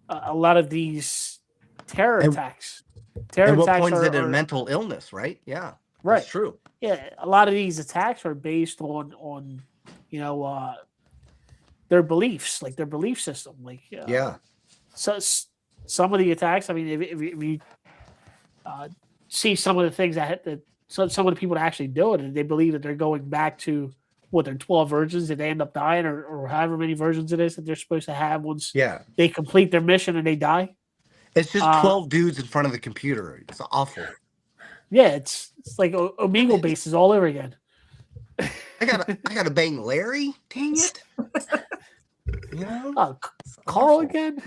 a lot of these terror attacks. And what point is it in mental illness, right? Yeah. Right. That's true. Yeah. A lot of these attacks are based on you know, their beliefs, like their belief system. Like, yeah. So some of the attacks, I mean, if you see some of the things that some of the people that actually do it, and they believe that they're going back to what their 12 virgins, and they end up dying, or however many virgins it is that they're supposed to have once they complete their mission and they die. It's just 12 dudes in front of the computer. It's awful. Yeah, it's like Omegle bases all over again. I gotta bang Larry. Dang it! You know, Carl again.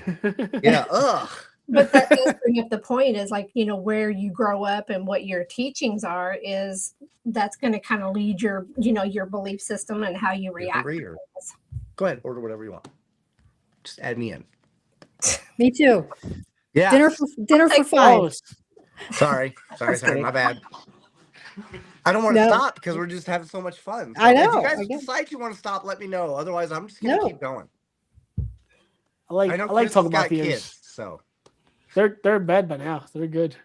Yeah. Ugh. But that does bring up the point is like, you know, where you grow up and what your teachings are is that's going to kind of lead your, you know, your belief system and how you react. Go ahead, order whatever you want. Just add me in. Me too. Yeah. Dinner for 5. Sorry, my bad. I don't want to stop because we're just having so much fun. So I know. If you guys decide you want to stop, let me know. Otherwise, I'm just gonna keep going. I like talking about the kids. So they're in bed by now. They're good.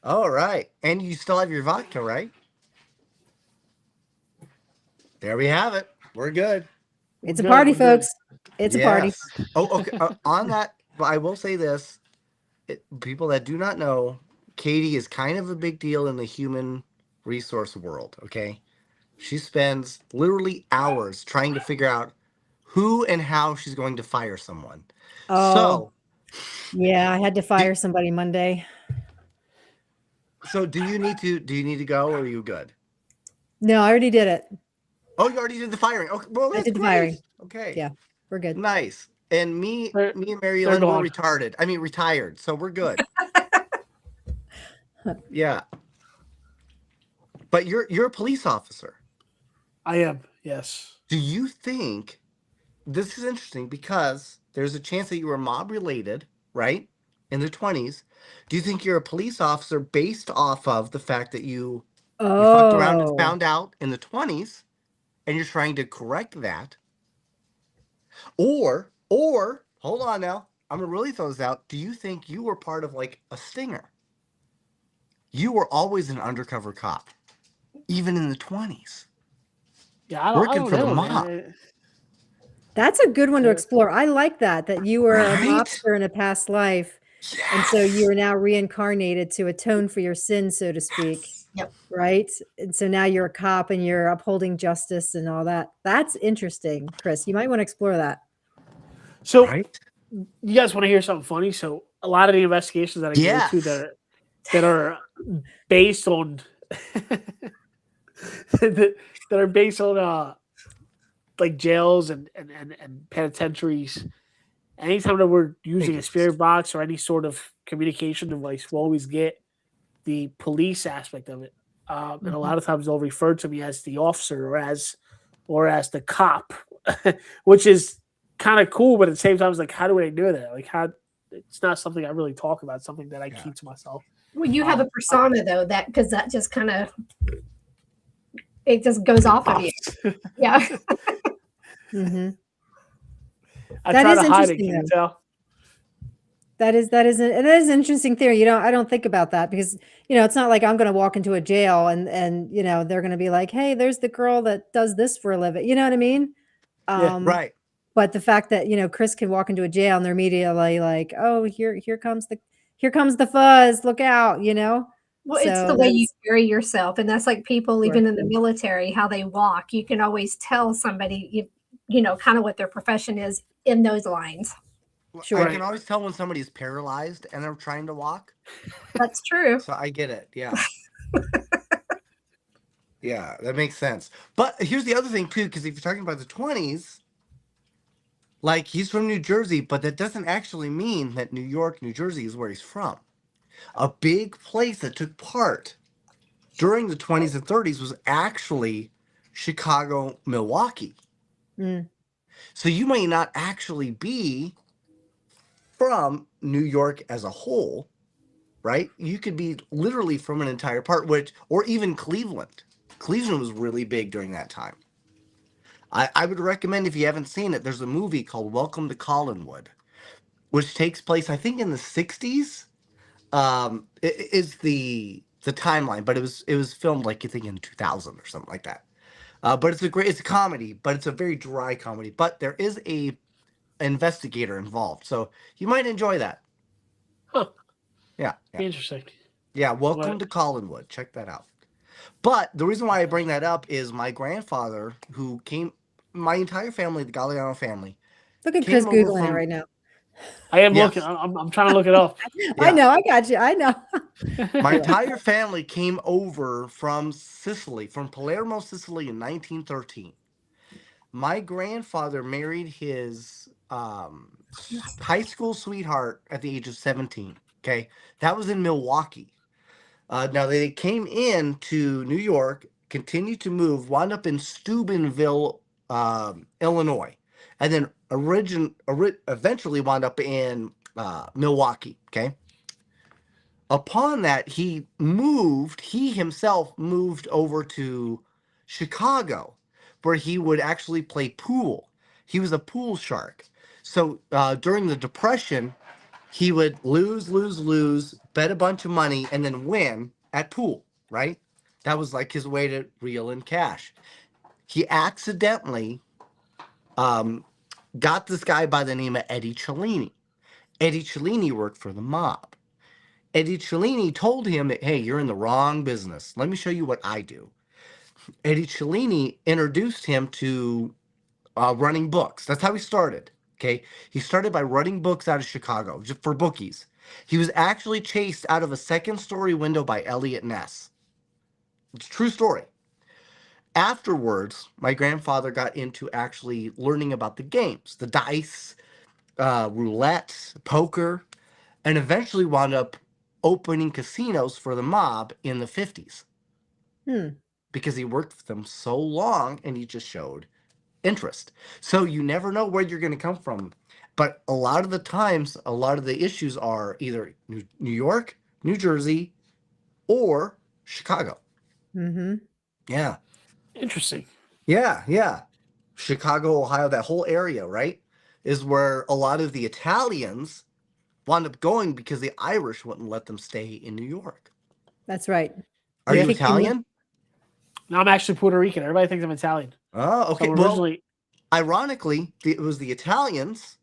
All right, and you still have your vodka, right? There we have it. We're good. It's a party, folks. It's a party. Oh, okay. On that, but I will say this: people that do not know, Katie is kind of a big deal in the human resource world. Okay, she spends literally hours trying to figure out who and how she's going to fire someone. Oh, yeah, I had to fire somebody Monday. So do you need to go, or are you good? No, I already did it. Oh, you already did the firing. Okay, well, that's I did the great. firing. Okay. Yeah, we're good. Nice. And me and MaryLynn were retired, so we're good. Yeah. But you're a police officer. I am, yes. Do you think this is interesting because there's a chance that you were mob related, right? In the 20s. Do you think you're a police officer based off of the fact that you fucked around and found out in the 20s and you're trying to correct that? Or hold on now, I'm gonna really throw this out. Do you think you were part of like a stinger? You were always an undercover cop, even in the 20s. Yeah, working for the mob. That's a good one to explore. I like that you were a mobster in a past life. Yes. And so you are now reincarnated to atone for your sins, so to speak. Yes. Yep. Right. And so now you're a cop and you're upholding justice and all that. That's interesting, Chris. You might want to explore that. So you guys want to hear something funny? So a lot of the investigations that I go to that are based on that are based on like jails and penitentiaries. Anytime that we're using a spirit box or any sort of communication device, we'll always get the police aspect of it. And a lot of times they'll refer to me as the officer or as the cop, which is kind of cool. But at the same time, it's like, how do I do that? Like, it's not something I really talk about. It's something that I keep to myself. Well, you have a persona though, because that just kind of, it just goes off of you. Yeah. Mm-hmm. I That try is to hide it. interesting, Can you though. tell? That is an interesting theory. I don't think about that because it's not like I'm going to walk into a jail and they're going to be like, hey, there's the girl that does this for a living. You know what I mean? Yeah. Right. But the fact that Chris can walk into a jail and they're immediately like, oh, here comes the fuzz. Look out, Well, it's So the way you carry yourself, and that's like people even Sure. in the military, how they walk. You can always tell somebody, kind of what their profession is in those lines. Sure. I can always tell when somebody's paralyzed and they're trying to walk. That's true. So I get it. Yeah. Yeah, that makes sense. But here's the other thing too, because if you're talking about the 20s, like he's from New Jersey, but that doesn't actually mean that New York, New Jersey is where he's from. A big place that took part during the 20s and 30s was actually Chicago, Milwaukee. Mm. So you may not actually be from New York as a whole, right? You could be literally from an entire part, or even Cleveland. Cleveland was really big during that time. I would recommend, if you haven't seen it, there's a movie called Welcome to Collinwood, which takes place, I think, in the 60s. It is the timeline, but it was filmed like, you think, in 2000 or something like that. But it's a comedy, but it's a very dry comedy. But there is a investigator involved, so you might enjoy that. Huh. Yeah. Interesting. Yeah, Welcome to Collinwood. Check that out. But the reason why I bring that up is my grandfather, who came, my entire family, the Gagliano family. Look at Chris Googling it right now. I am looking. I'm trying to look it up. I know. I got you. I know. My entire family came over from Sicily, from Palermo, Sicily in 1913. My grandfather married his high school sweetheart at the age of 17. Okay. That was in Milwaukee. Now they came in to New York, continued to move, wound up in Steubenville, Illinois, and then eventually wound up in Milwaukee. Okay. Upon that, he himself moved over to Chicago, where he would actually play pool. He was a pool shark. So during the Depression, he would lose, bet a bunch of money, and then win at pool, right? That was like his way to reel in cash. He accidentally got this guy by the name of Eddie Cellini. Eddie Cellini worked for the mob. Eddie Cellini told him that, hey, you're in the wrong business. Let me show you what I do. Eddie Cellini introduced him to running books. That's how he started. Okay. He started by running books out of Chicago just for bookies. He was actually chased out of a second-story window by Elliot Ness. It's a true story. Afterwards, my grandfather got into actually learning about the games, the dice, roulette, poker, and eventually wound up opening casinos for the mob in the 50s. Because he worked with them so long and he just showed interest. So you never know where you're going to come from. But a lot of the times, a lot of the issues are either New York, New Jersey, or Chicago. Mm-hmm. Yeah. Interesting. Yeah. Chicago, Ohio, that whole area, right, is where a lot of the Italians wound up going because the Irish wouldn't let them stay in New York. That's right. Are you Italian? No, I'm actually Puerto Rican. Everybody thinks I'm Italian. Oh, okay. So well, ironically, it was the Italians,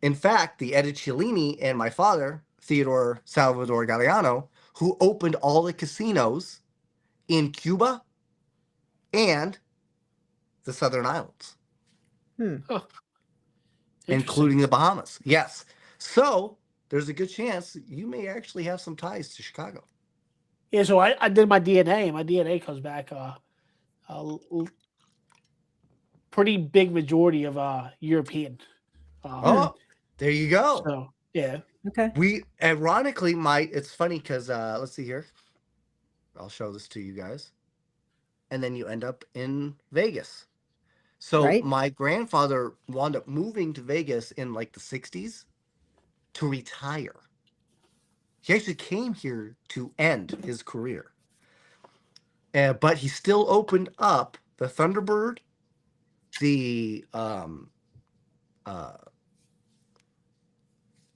in fact, the Eddie Cellini and my father, Theodore Salvador Gagliano, who opened all the casinos in Cuba and the Southern Islands. Oh, including the Bahamas. Yes. So there's a good chance you may actually have some ties to Chicago. Yeah, so I did my DNA, and my DNA comes back pretty big majority of European. There you go. So, yeah. Okay. We ironically it's funny because let's see here. I'll show this to you guys. And then you end up in Vegas. So my grandfather wound up moving to Vegas in like the 60s to retire. He actually came here to end his career. But he still opened up the Thunderbird the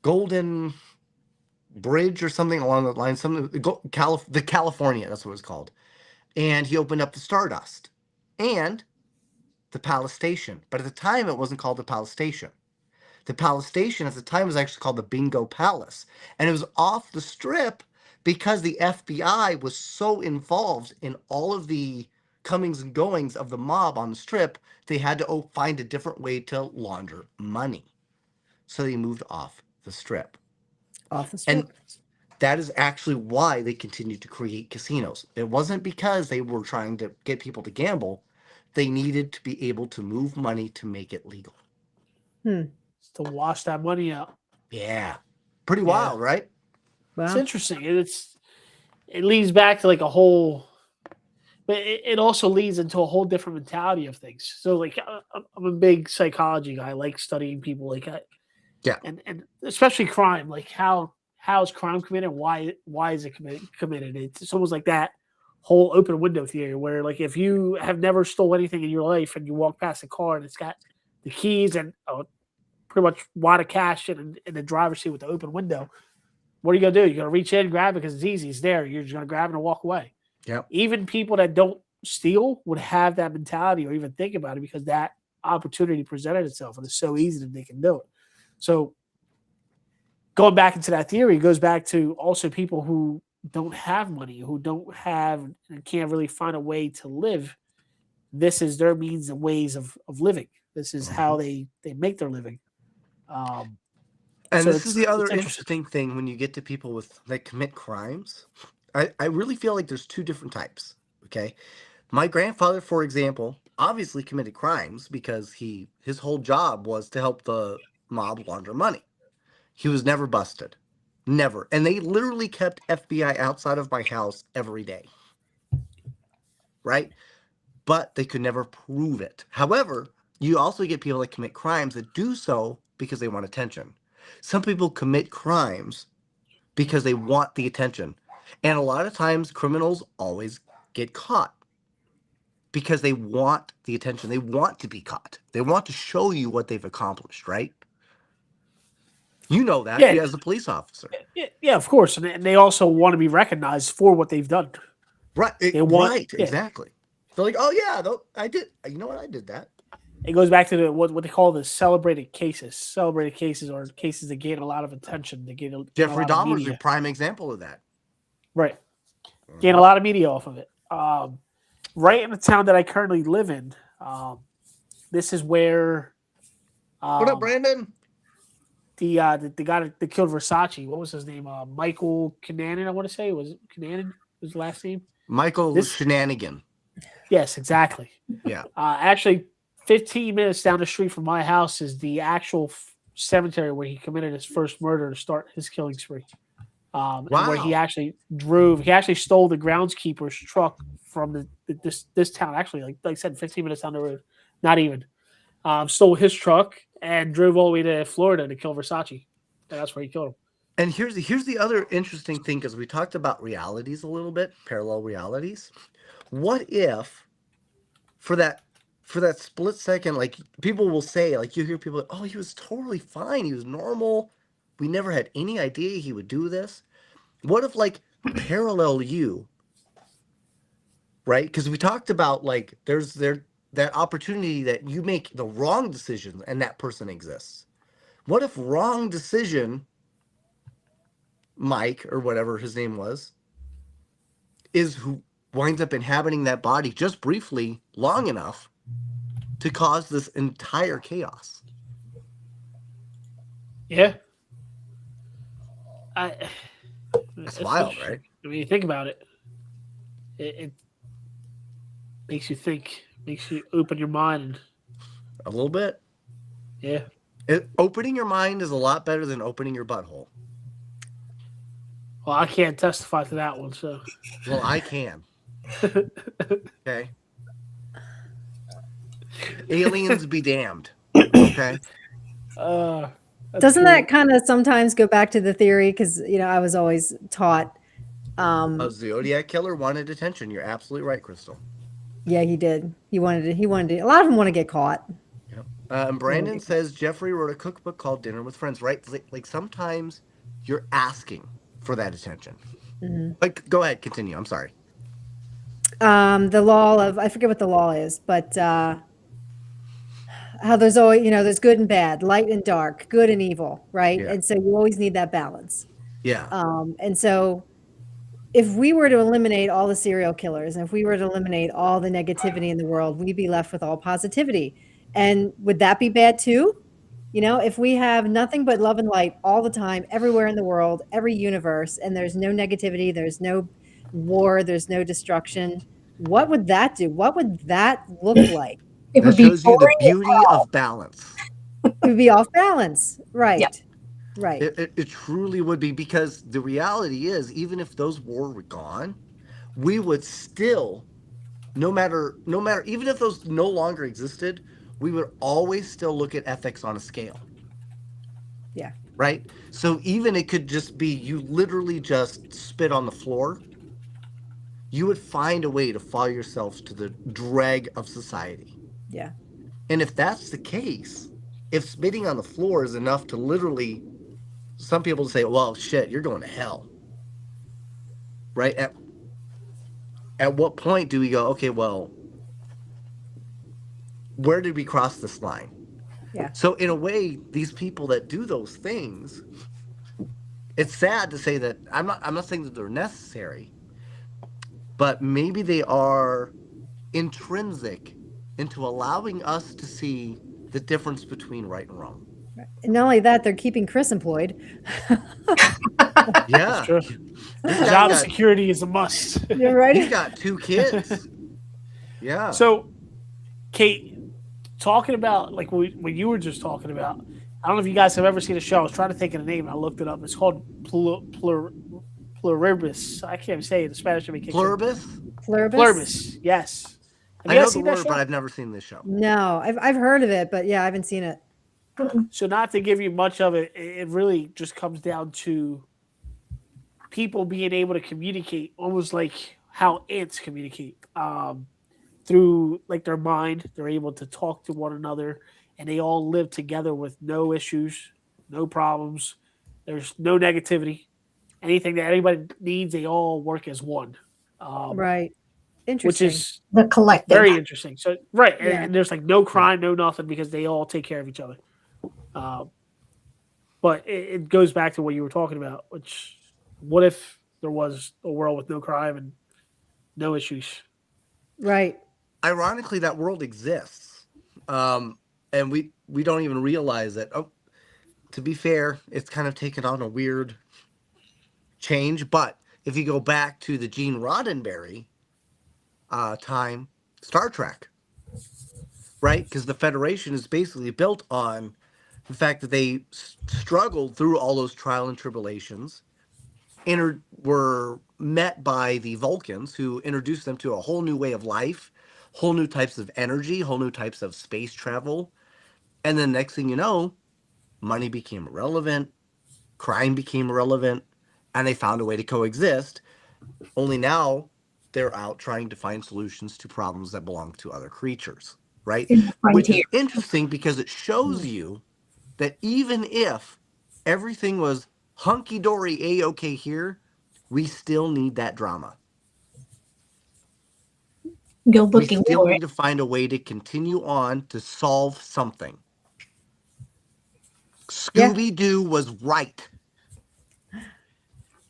Golden Bridge or something along the line, the California, that's what it's called. And he opened up the Stardust and the Palace Station. But at the time, it wasn't called the Palace Station. The Palace Station at the time was actually called the Bingo Palace. And it was off the strip because the FBI was so involved in all of the comings and goings of the mob on the strip, they had to find a different way to launder money. So they moved off the strip. Off the strip. And that is actually why they continued to create casinos. It wasn't because they were trying to get people to gamble. They needed to be able to move money to make it legal. To wash that money out. Yeah. Pretty wild, right? Wow. It's interesting. It leads back to like a whole, but it also leads into a whole different mentality of things. So like I'm a big psychology guy. I like studying people like and especially crime. Like how is crime committed? Why is it committed? It's almost like that whole open window theory where like if you have never stole anything in your life and you walk past a car and it's got the keys and pretty much wad of cash in the driver's seat with the open window, what are you going to do? You're going to reach in, grab it because it's easy. It's there. You're just going to grab it and walk away. Yeah. Even people that don't steal would have that mentality or even think about it because that opportunity presented itself and it's so easy that they can do it. So going back into that theory goes back to also people who don't have money, who don't have and can't really find a way to live. This is their means and ways of living. This is how they make their living. And so this is the other interesting thing when you get to people that commit crimes. I really feel like there's two different types. Okay. My grandfather, for example, obviously committed crimes because his whole job was to help the mob launder money. He was never busted. Never. And they literally kept FBI outside of my house every day. Right? But they could never prove it. However, you also get people that commit crimes that do so because they want attention. Some people commit crimes because they want the attention. And a lot of times criminals always get caught because they want the attention. They want to be caught. They want to show you what they've accomplished, right? You know that as a police officer. Yeah, of course. And they also want to be recognized for what they've done. Right. Exactly. They're like, oh, yeah, I did. You know what? I did that. It goes back to what they call the celebrated cases. Celebrated cases are cases that gain a lot of attention. They gain Jeffrey Dahmer is a prime example of that. Right. Gain a lot of media off of it. Right in the town that I currently live in, this is where... what up, Brandon? The guy that killed Versace, what was his name? Michael Kinanen, I want to say. Was it Kinanen? His last name? Michael Shenanigan. Yes, exactly. Yeah. Actually, 15 minutes down the street from my house is the actual cemetery where he committed his first murder to start his killing spree. Wow. Where he actually stole the groundskeeper's truck from this town. Actually, like I said, 15 minutes down the road. Not even. Stole his truck and drove all the way to Florida to kill Versace. And that's where he killed him. And here's the other interesting thing, because we talked about realities a little bit, parallel realities. What if, for that split second, like people will say, like you hear people, like, oh, he was totally fine, he was normal, we never had any idea he would do this. What if, like, parallel you, right? Because we talked about, like, there's that opportunity that you make the wrong decision and that person exists. What if wrong decision, Mike or whatever his name was, is who winds up inhabiting that body just briefly long enough to cause this entire chaos? Yeah. It's wild, right? I mean, you think about it. It makes you think. Makes you open your mind. A little bit. Yeah. Opening your mind is a lot better than opening your butthole. Well, I can't testify to that one, so. Well, I can. Okay. Aliens be damned. Okay. Doesn't that kind of sometimes go back to the theory? Because, I was always taught. A Zodiac killer wanted attention. You're absolutely right, Crystal. Yeah, he did. He wanted to. A lot of them want to get caught. Yep. And Brandon says Jeffrey wrote a cookbook called Dinner with Friends, right? Like sometimes you're asking for that attention. Mm-hmm. Like, go ahead, continue. I'm sorry. The law of, I forget what the law is, but how there's always, there's good and bad, light and dark, good and evil, right? Yeah. And so you always need that balance. Yeah. And so if we were to eliminate all the serial killers, and if we were to eliminate all the negativity in the world, we'd be left with all positivity. And would that be bad too? If we have nothing but love and light all the time, everywhere in the world, every universe, and there's no negativity, there's no war, there's no destruction, what would that do? What would that look like? It That would be shows you the boring as beauty hell. of balance. It would be off balance. Right. Yep. Right. It truly would be, because the reality is, even if those wars were gone, we would still, no matter, even if those no longer existed, we would always still look at ethics on a scale. Yeah. Right? So even it could just be you literally just spit on the floor, you would find a way to follow yourself to the drag of society. Yeah. And if that's the case, if spitting on the floor is enough to literally, some people say, well, shit, you're going to hell. Right? At what point do we go, okay, well, where did we cross this line? Yeah. So in a way, these people that do those things, it's sad to say that I'm not saying that they're necessary, but maybe they are intrinsic into allowing us to see the difference between right and wrong. And not only that, they're keeping Chris employed. Yeah. Job security is a must. You're right. He's got 2 kids. Yeah. So, Kate, talking about like what you were just talking about, I don't know if you guys have ever seen a show. I was trying to think of the name. I looked it up. It's called Pluribus. I can't even say it in Spanish. Pluribus? Pluribus, yes. I know the word, but I've never seen this show. No, I've heard of it, but yeah, I haven't seen it. So not to give you much of it, it really just comes down to people being able to communicate, almost like how ants communicate through like their mind. They're able to talk to one another, and they all live together with no issues, no problems. There's no negativity. Anything that anybody needs, they all work as one. Right. Interesting. Which is the collective. Very interesting. So right, Yeah. and there's like no crime, no nothing, because they all take care of each other. But it goes back to what you were talking about, which what if there was a world with no crime and no issues? Right. Ironically, that world exists, and we don't even realize it. Oh, to be fair, it's kind of taken on a weird change. But if you go back to the Gene Roddenberry time, Star Trek, right? Because the Federation is basically built on the fact that they struggled through all those trial and tribulations, were met by the Vulcans, who introduced them to a whole new way of life, whole new types of energy, whole new types of space travel. And then next thing you know, money became irrelevant, crime became irrelevant, and they found a way to coexist. Only now they're out trying to find solutions to problems that belong to other creatures, right? Which is interesting because it shows you that even if everything was hunky-dory A-okay here, we still need that drama. Go looking we still for need it. to find a way to continue on to solve something. Scooby-Doo was right.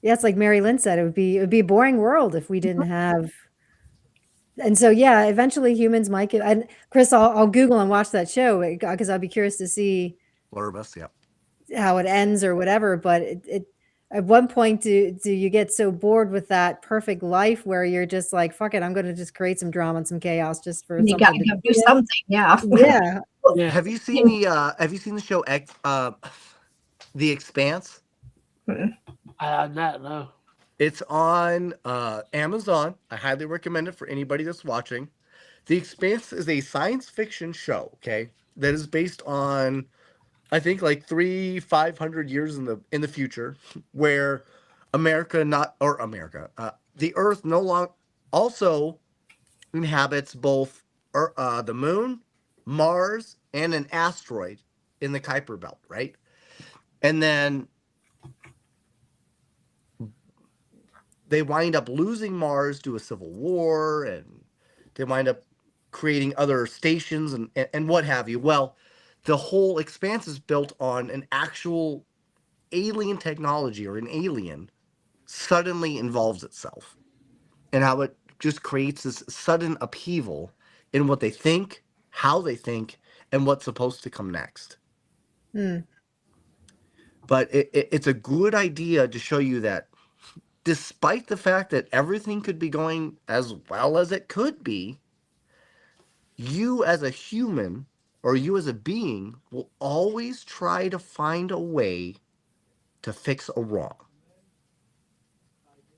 Yeah, it's like MaryLynn said, it would be a boring world if we didn't have. And so, yeah, eventually humans might get. And Chris, I'll Google and watch that show because I'll be curious to see Pluribus, yeah, how it ends or whatever. But it at one point, do you get so bored with that perfect life where you're just like, fuck it, I'm going to just create some drama and some chaos just for You got to go do something, yeah. Yeah. Have you seen the show The Expanse? No. It's on Amazon. I highly recommend it for anybody that's watching. The Expanse is a science fiction show, okay, that is based on, I think, like 500 years in the future, where the Earth no longer, also inhabits both the moon, Mars, and an asteroid in the Kuiper Belt, right? And then they wind up losing Mars to a civil war, and they wind up creating other stations and what have you. Well, the whole expanse is built on an actual alien technology, or an alien suddenly involves itself, and how it just creates this sudden upheaval in what they think, how they think, and what's supposed to come next. But it's a good idea to show you that despite the fact that everything could be going as well as it could be, you as a human, or you as a being, will always try to find a way to fix a wrong.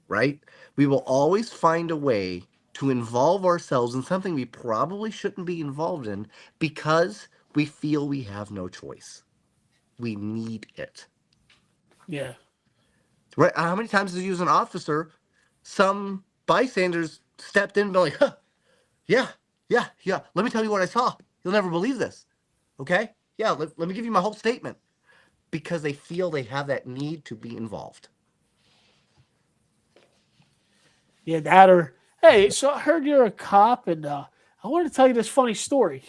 Right? We will always find a way to involve ourselves in something we probably shouldn't be involved in because we feel we have no choice. We need it. Yeah. Right? How many times as an officer, some bystanders stepped in and be like, huh, yeah. Let me tell you what I saw. You'll never believe this. Okay? Yeah, let me give you my whole statement. Because they feel they have that need to be involved. Yeah, that or, hey, so I heard you're a cop, and I want to tell you this funny story.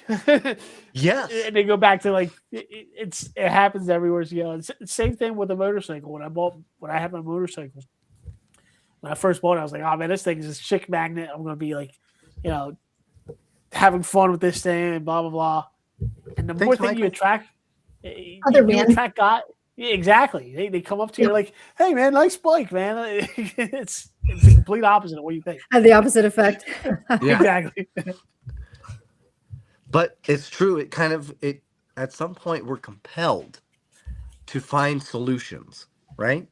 Yes. And they go back to like it happens everywhere. You know, it's the same thing with a motorcycle. When I had my motorcycle, when I first bought it, I was like, oh man, this thing is a chick magnet. I'm gonna be like, you know, having fun with this thing and blah blah blah. And the more thing you attract, other men attract guys. Yeah, exactly. They come up to you like, hey man, nice bike, man. It's the complete opposite of what you think. Have the opposite effect. Yeah. Exactly. But it's true. It at some point we're compelled to find solutions, right?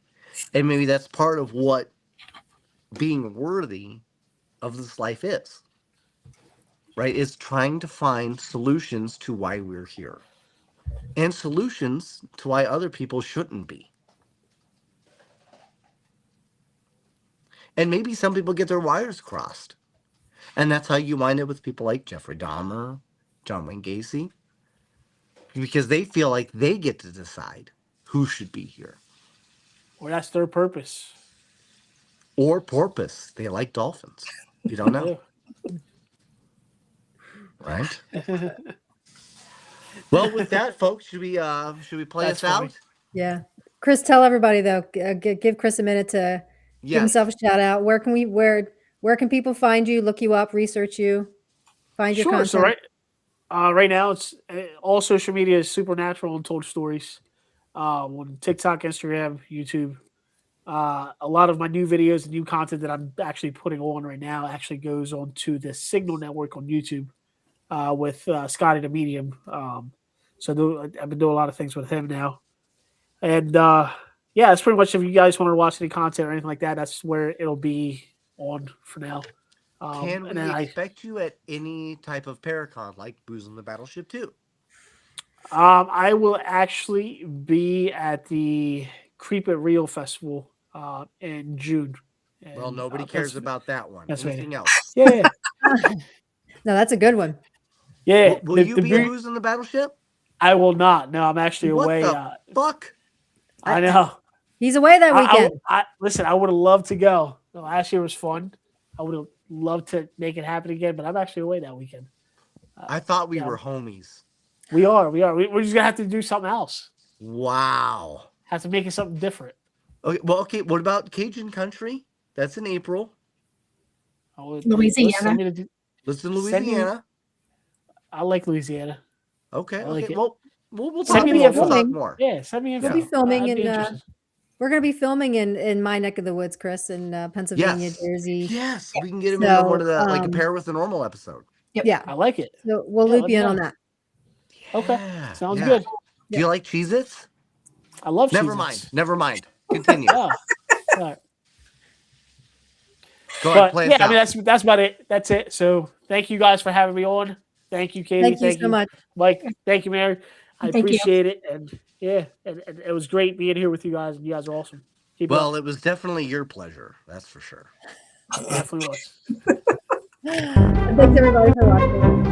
And maybe that's part of what being worthy of this life is, right? Is trying to find solutions to why we're here, and solutions to why other people shouldn't be. And maybe some people get their wires crossed, and that's how you wind up with people like Jeffrey Dahmer, John Wayne Gacy, because they feel like they get to decide who should be here. Or that's their purpose. Or porpoise. They like dolphins. You don't know. Right? Well, with that, folks, should we play That's us funny. out? Yeah. Chris, tell everybody though, give Chris a minute to give himself a shout out. Where can people find you, look you up, research you, find your content? So right now it's all social media is Supernatural Untold Stories. On TikTok, Instagram, YouTube. A lot of my new videos and new content that I'm actually putting on right now actually goes on to the Signal Network on YouTube with Scotty the Medium. So I've been doing a lot of things with him now. And yeah, it's pretty much if you guys want to watch any content or anything like that, that's where it'll be on for now. Can we expect you at any type of Paracon like Booze on the Battleship 2? I will actually be at the Creep It Real Festival in June. And, well, nobody cares about that one. Anything else? Yeah. No, that's a good one. Yeah. Will you be at Booze on the Battleship? I will not. No, I'm actually away. What the fuck? I know. He's away that weekend. Listen, I would have loved to go. Last year was fun. I would have loved to make it happen again, but I'm actually away that weekend. I thought we were homies. We are. We're just gonna have to do something else. Wow. Have to make it something different. Okay. Well, okay. What about Cajun Country? That's in April. Louisiana. Listen, Louisiana. I like Louisiana. Okay. Like okay. it. Well, we'll send talk me more. the We'll talk more. Yeah, send me info. We'll be filming we're going to be filming in my neck of the woods, Chris, in Pennsylvania, yes. Jersey. Yes, we can get him in one of the like a pair with the normal episode. Yep. Yeah, I like it. So we'll loop you in on that. Okay, sounds good. Do you like Cheez-Its? I love Never Cheez-Its. mind. Continue. All right. Go ahead, play us out. I mean that's about it. That's it. So thank you guys for having me on. Thank you, Katie. Thank you so much, Mike. Thank you, Mary. I Thank appreciate it, and and it was great being here with you guys. You guys are awesome. Well, it was definitely your pleasure. That's for sure. Definitely was. Thanks everybody for watching.